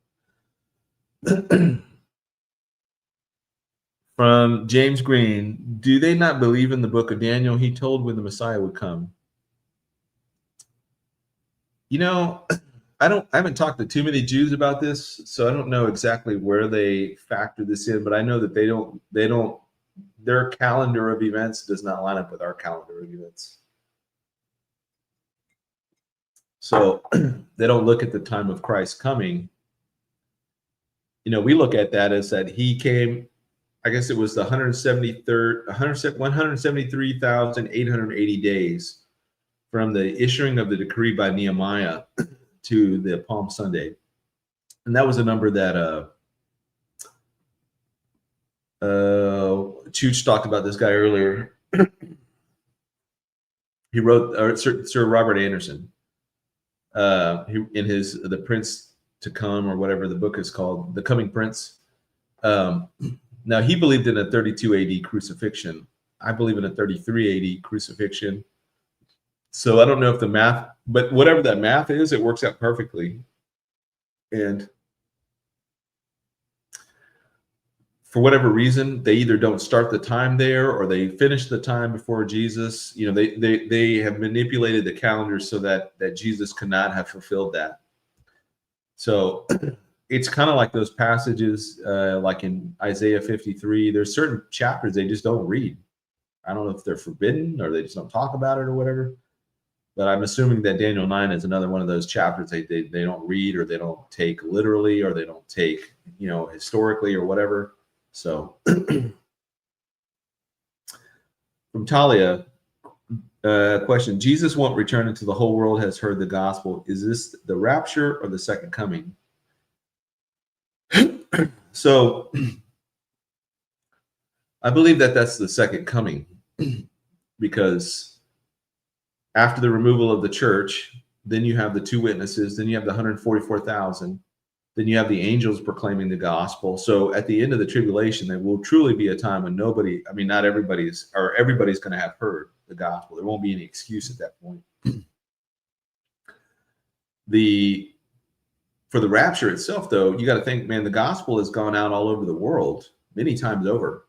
from James Green, do they not believe in the book of Daniel? He told when the Messiah would come. I haven't talked to too many Jews about this, so I don't know exactly where they factor this in, but I know that their calendar of events does not line up with our calendar of events. So they don't look at the time of Christ coming. We look at that as that he came, I guess it was the 173,880 days from the issuing of the decree by Nehemiah to the Palm Sunday. And that was a number that Chooch talked about, this guy earlier. He wrote, or Sir Robert Anderson, in his The Prince to Come, or whatever the book is called, The Coming Prince. Now, he believed in a 32 AD crucifixion. I believe in a 33 AD crucifixion. So I don't know if the math, but whatever that math is, it works out perfectly. And for whatever reason, they either don't start the time there or they finish the time before Jesus. You know, they have manipulated the calendar so that Jesus could not have fulfilled that. So it's kind of like those passages, like in Isaiah 53. There's certain chapters they just don't read. I don't know if they're forbidden or they just don't talk about it or whatever. But I'm assuming that Daniel 9 is another one of those chapters they don't read, or they don't take literally, or they don't take, you know, historically or whatever. So from Talia, question: Jesus won't return until the whole world has heard the gospel. Is this the rapture or the second coming? So I believe that that's the second coming, because after the removal of the church, then you have the two witnesses, then you have the 144,000, then you have the angels proclaiming the gospel. So at the end of the tribulation, there will truly be a time when not everybody's going to have heard the gospel. There won't be any excuse at that point. For the rapture itself, though, you got to think, man, the gospel has gone out all over the world many times over.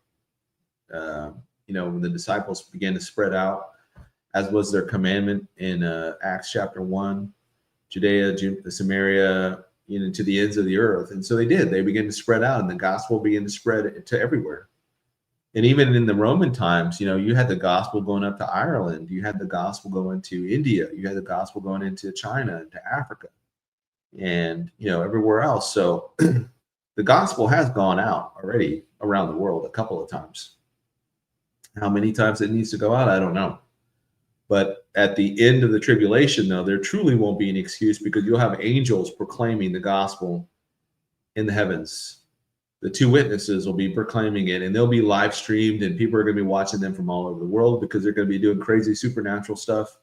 You know, when the disciples began to spread out, as was their commandment in Acts chapter 1, Judea, Samaria, you know, to the ends of the earth. And so they did. They began to spread out, and the gospel began to spread to everywhere. And even in the Roman times, you know, you had the gospel going up to Ireland. You had the gospel going to India. You had the gospel going into China, into Africa, and, you know, everywhere else. So the gospel has gone out already around the world a couple of times. How many times it needs to go out, I don't know. But at the end of the tribulation, though, there truly won't be an excuse, because you'll have angels proclaiming the gospel in the heavens. The two witnesses will be proclaiming it, and they'll be live streamed, and people are going to be watching them from all over the world, because they're going to be doing crazy supernatural stuff.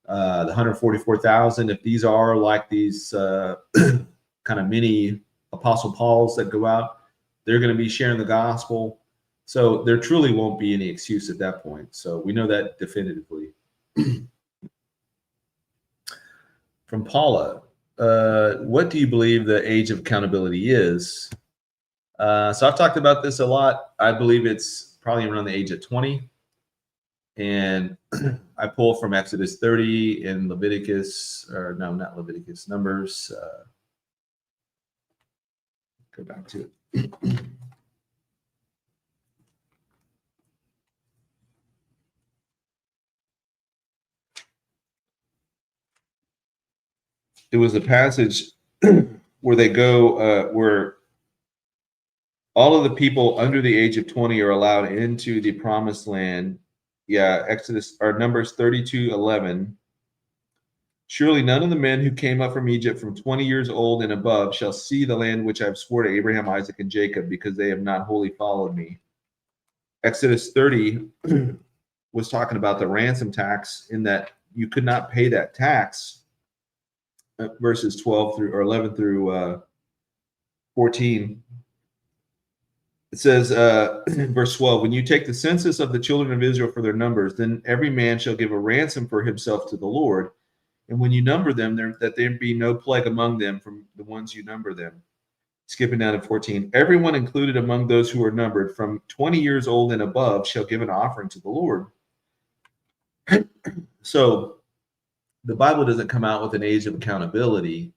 The 144,000, if these are like these kind of mini Apostle Pauls that go out, they're going to be sharing the gospel. So there truly won't be any excuse at that point. So we know that definitively. From Paula, what do you believe the age of accountability is? So I've talked about this a lot. I believe it's probably around the age of 20. And I pull from Exodus 30 and Leviticus, or no, not Leviticus, Numbers. Go back to it. It was a passage where they go, where all of the people under the age of 20 are allowed into the promised land. Yeah, Exodus or Numbers 32:11. Surely none of the men who came up from Egypt from 20 years old and above shall see the land which I have sworn to Abraham, Isaac, and Jacob, because they have not wholly followed me. Exodus 30 was talking about the ransom tax, in that you could not pay that tax. Verses 12 through, or 11 through 14. It says, verse 12, when you take the census of the children of Israel for their numbers, then every man shall give a ransom for himself to the Lord. And when you number them, that there be no plague among them from the ones you number them. Skipping down to 14, everyone included among those who are numbered from 20 years old and above shall give an offering to the Lord. So the Bible doesn't come out with an age of accountability.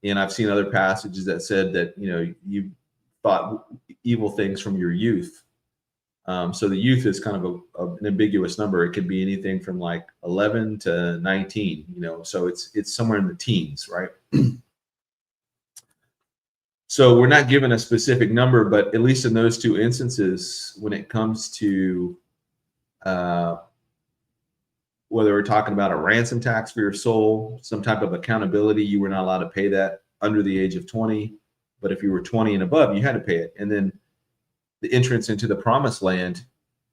And I've seen other passages that said that, you know, you thought evil things from your youth. So the youth is kind of an ambiguous number. It could be anything from like 11 to 19, you know, so it's somewhere in the teens, right? So we're not given a specific number, but at least in those two instances, when it comes to whether we're talking about a ransom tax for your soul, some type of accountability, you were not allowed to pay that under the age of 20. But if you were 20 and above, you had to pay it. And then the entrance into the promised land,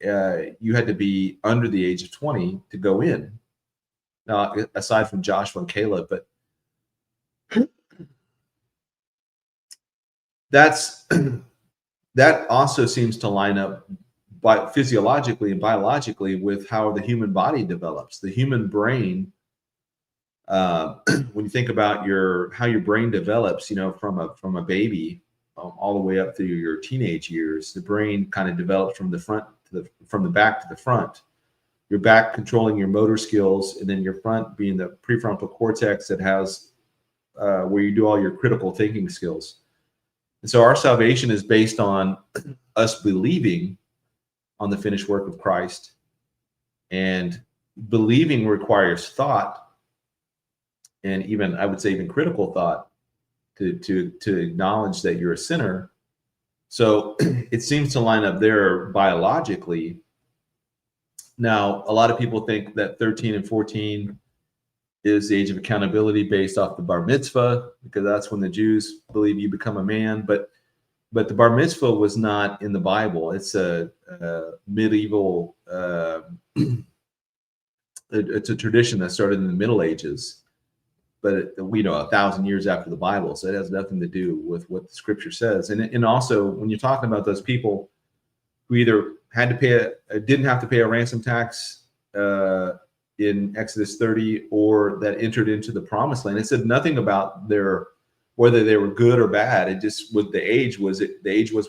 you had to be under the age of 20 to go in. Now, aside from Joshua and Caleb, but that's that also seems to line up physiologically and biologically with how the human body develops. The human brain, when you think about how your brain develops, from a baby all the way up through your teenage years, the brain kind of develops from the back to the front. Your back controlling your motor skills, and then your front being the prefrontal cortex that has where you do all your critical thinking skills. And so our salvation is based on us believing on the finished work of Christ, and believing requires thought, and even, I would say, even critical thought to acknowledge that you're a sinner. So it seems to line up there biologically. Now, a lot of people think that 13 and 14 is the age of accountability based off the bar mitzvah, because that's when the Jews believe you become a man. But the bar mitzvah was not in the Bible. It's a medieval, it's a tradition that started in the Middle Ages, but we know 1,000 years after the Bible. So it has nothing to do with what the scripture says. And also, when you're talking about those people who either had to pay didn't have to pay a ransom tax in Exodus 30, or that entered into the promised land, it said nothing about whether they were good or bad. It just was the age was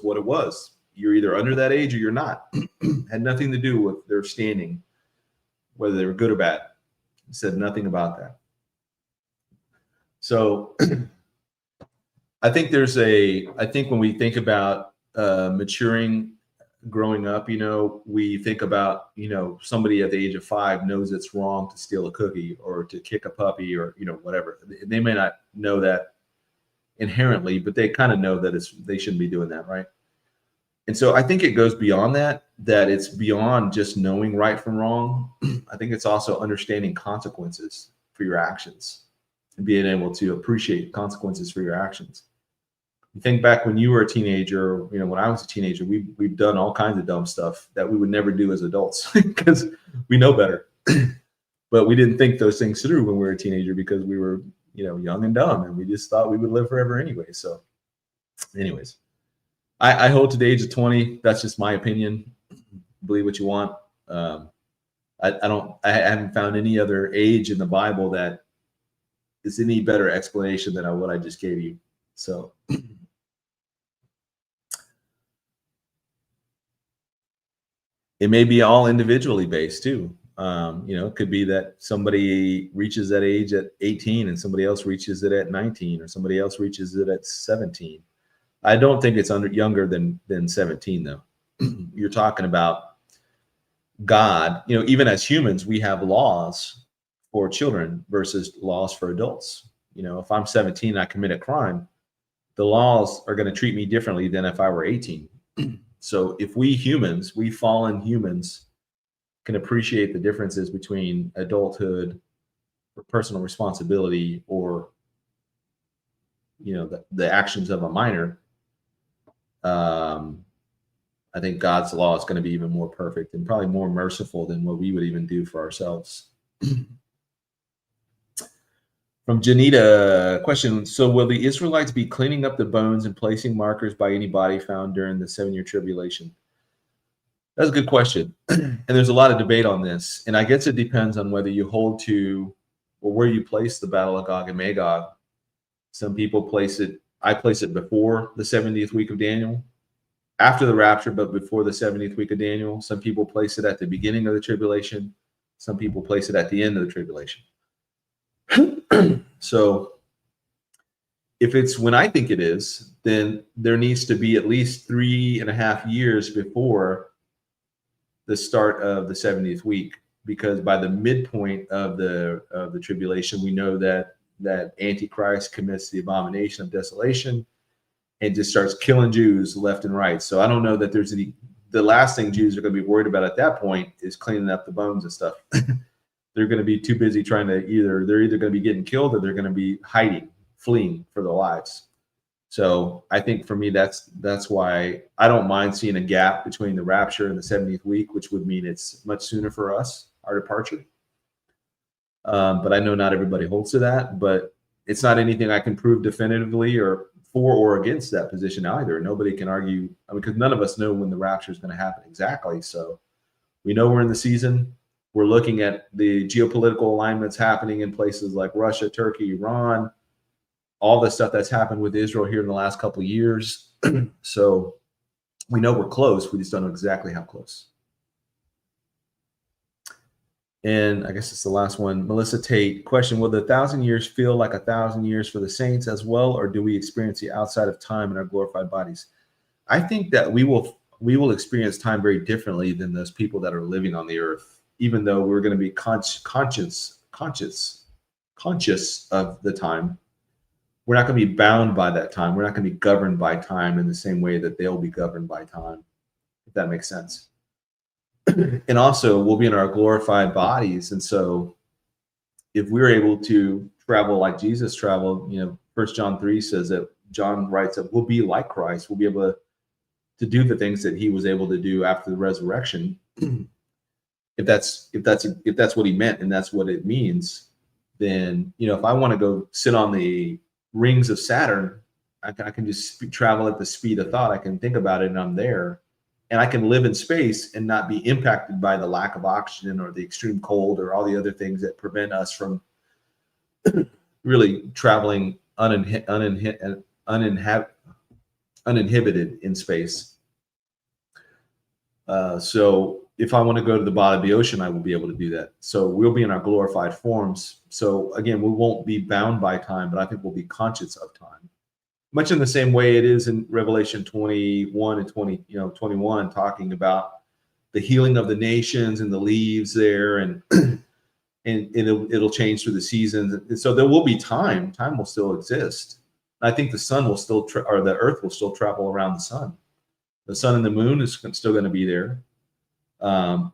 what it was. You're either under that age or you're not. Had nothing to do with their standing, whether they were good or bad. It said nothing about that. So I think when we think about maturing, growing up, we think about, somebody at the age of 5 knows it's wrong to steal a cookie or to kick a puppy or, whatever. They may not know that inherently, but they kind of know that they shouldn't be doing that, right? And so I think it goes beyond that it's beyond just knowing right from wrong. I think it's also understanding consequences for your actions and being able to appreciate consequences for your actions. You think back when you were a teenager, when I was a teenager, we've done all kinds of dumb stuff that we would never do as adults because we know better. But we didn't think those things through when we were a teenager because we were, young and dumb, and we just thought we would live forever anyway. So anyways, I hold to the age of 20. That's just my opinion. Believe what you want. I haven't found any other age in the Bible that is any better explanation than what I just gave you. So it may be all individually based too. It could be that somebody reaches that age at 18 and somebody else reaches it at 19, or somebody else reaches it at 17. I don't think it's younger than 17 though. You're talking about God, even as humans, we have laws for children versus laws for adults. If I'm 17 and I commit a crime, the laws are going to treat me differently than if I were 18. So if we fallen humans, can appreciate the differences between adulthood or personal responsibility or, the actions of a minor, I think God's law is going to be even more perfect and probably more merciful than what we would even do for ourselves. From Janita, question. So will the Israelites be cleaning up the bones and placing markers by any body found during the 7-year tribulation? That's a good question. And there's a lot of debate on this. And I guess it depends on whether you hold to, or where you place the Battle of Gog and Magog. Some people I place it before the 70th week of Daniel, after the rapture, but before the 70th week of Daniel. Some people place it at the beginning of the tribulation. Some people place it at the end of the tribulation. So if it's when I think it is, then there needs to be at least 3.5 years before the start of the 70th week, because by the midpoint of the tribulation, we know that Antichrist commits the abomination of desolation and just starts killing Jews left and right. So I don't know that there's the last thing Jews are going to be worried about at that point is cleaning up the bones and stuff. They're going to be too busy they're either going to be getting killed or they're going to be hiding, fleeing for their lives. So I think for me, that's why I don't mind seeing a gap between the rapture and the 70th week, which would mean it's much sooner for us, our departure. But I know not everybody holds to that, but it's not anything I can prove definitively or for or against that position either. Nobody can argue, I mean, because none of us know when the rapture is going to happen exactly. So we know we're in the season. We're looking at the geopolitical alignments happening in places like Russia, Turkey, Iran, all the stuff that's happened with Israel here in the last couple of years. So we know we're close. We just don't know exactly how close. And I guess it's the last one. Melissa Tate, question, will the 1,000 years feel like 1,000 years for the saints as well, or do we experience the outside of time in our glorified bodies? I think that we will experience time very differently than those people that are living on the earth, even though we're going to be conscious of the time. We're not going to be bound by that time. We're not going to be governed by time in the same way that they'll be governed by time, if that makes sense. And also, we'll be in our glorified bodies. And so if we're able to travel like Jesus traveled, 1 John 3 says that John writes that we'll be like Christ. We'll be able to do the things that he was able to do after the resurrection. If that's what he meant and that's what it means, then, if I want to go sit on the rings of Saturn, I can just travel at the speed of thought. I can think about it and I'm there. And I can live in space and not be impacted by the lack of oxygen or the extreme cold or all the other things that prevent us from really traveling uninhibited in space. So if I want to go to the bottom of the ocean, I will be able to do that. So we'll be in our glorified forms. So again, we won't be bound by time, but I think we'll be conscious of time. Much in the same way it is in Revelation 21 and 21, talking about the healing of the nations and the leaves there, and it'll change through the seasons. And so there will be time. Time will still exist. I think the sun will still, or the earth will still travel around the sun. The sun and the moon is still going to be there. Now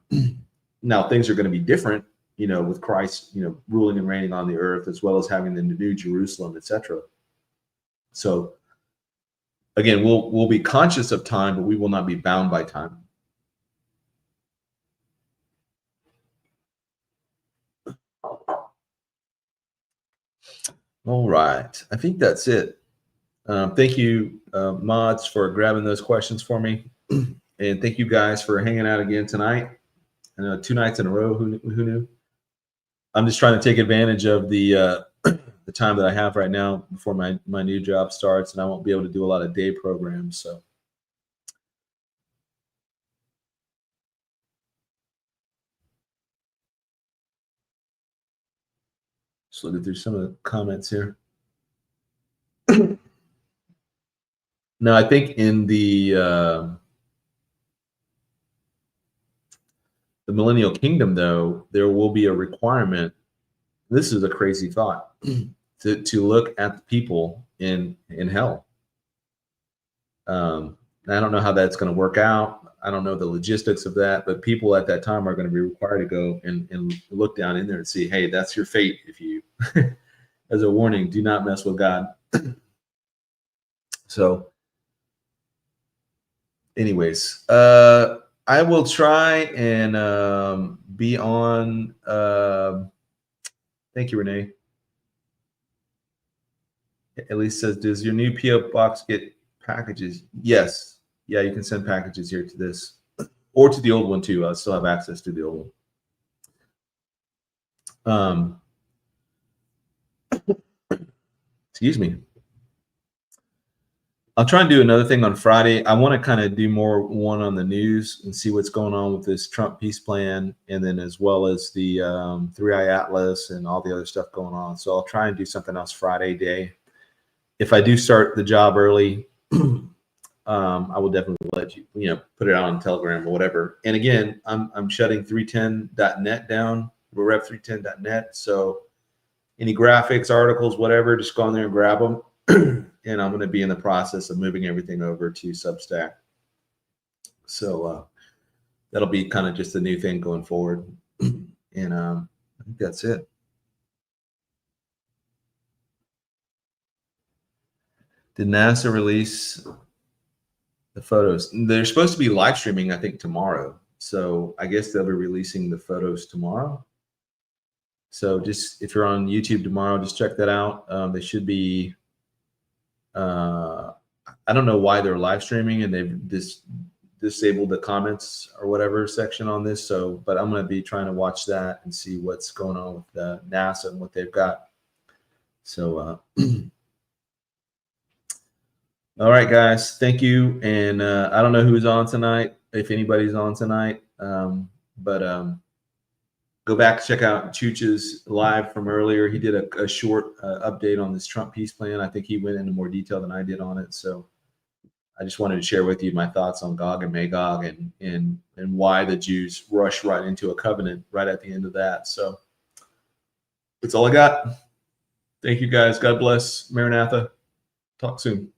things are going to be different, with Christ, ruling and reigning on the earth, as well as having the New Jerusalem, etc. So again, we'll be conscious of time, but we will not be bound by time. All right. I think that's it. Thank you, mods, for grabbing those questions for me. And thank you guys for hanging out again tonight. 2 nights in a row. Who knew? I'm just trying to take advantage of the time that I have right now before my new job starts, and I won't be able to do a lot of day programs. So just looking through some of the comments here. No, I think in the millennial kingdom, though, there will be a requirement. This is a crazy thought, to look at the people in hell. I don't know how that's going to work out. I don't know the logistics of that, but people at that time are going to be required to go and look down in there and see, hey, that's your fate. If you, as a warning, do not mess with God. So anyways, I will try and be on. Thank you, Renee. Elise says, does your new PO box get packages? Yes. Yeah, you can send packages here to this or to the old one too. I still have access to the old one. Excuse me. I'll try and do another thing on Friday. I want to kind of do more one on the news and see what's going on with this Trump peace plan, and then as well as the 3i Atlas and all the other stuff going on. So I'll try and do something else Friday day. If I do start the job early, I will definitely let you, put it out on Telegram or whatever. And again, I'm shutting 310.net down. We're at 310.net. So any graphics, articles, whatever, just go on there and grab them. And I'm going to be in the process of moving everything over to Substack. So that'll be kind of just a new thing going forward. And I think that's it. Did NASA release the photos? They're supposed to be live streaming, I think, tomorrow. So I guess they'll be releasing the photos tomorrow. So just if you're on YouTube tomorrow, just check that out. They should be. I don't know why they're live streaming and they've disabled the comments or whatever section on this. So, but I'm going to be trying to watch that and see what's going on with NASA and what they've got. So, all right, guys, thank you. And I don't know who's on tonight, if anybody's on tonight, but go back, check out Chooch's live from earlier. He did a short update on this Trump peace plan. I think he went into more detail than I did on it. So I just wanted to share with you my thoughts on Gog and Magog and why the Jews rush right into a covenant right at the end of that. So that's all I got. Thank you, guys. God bless. Maranatha. Talk soon.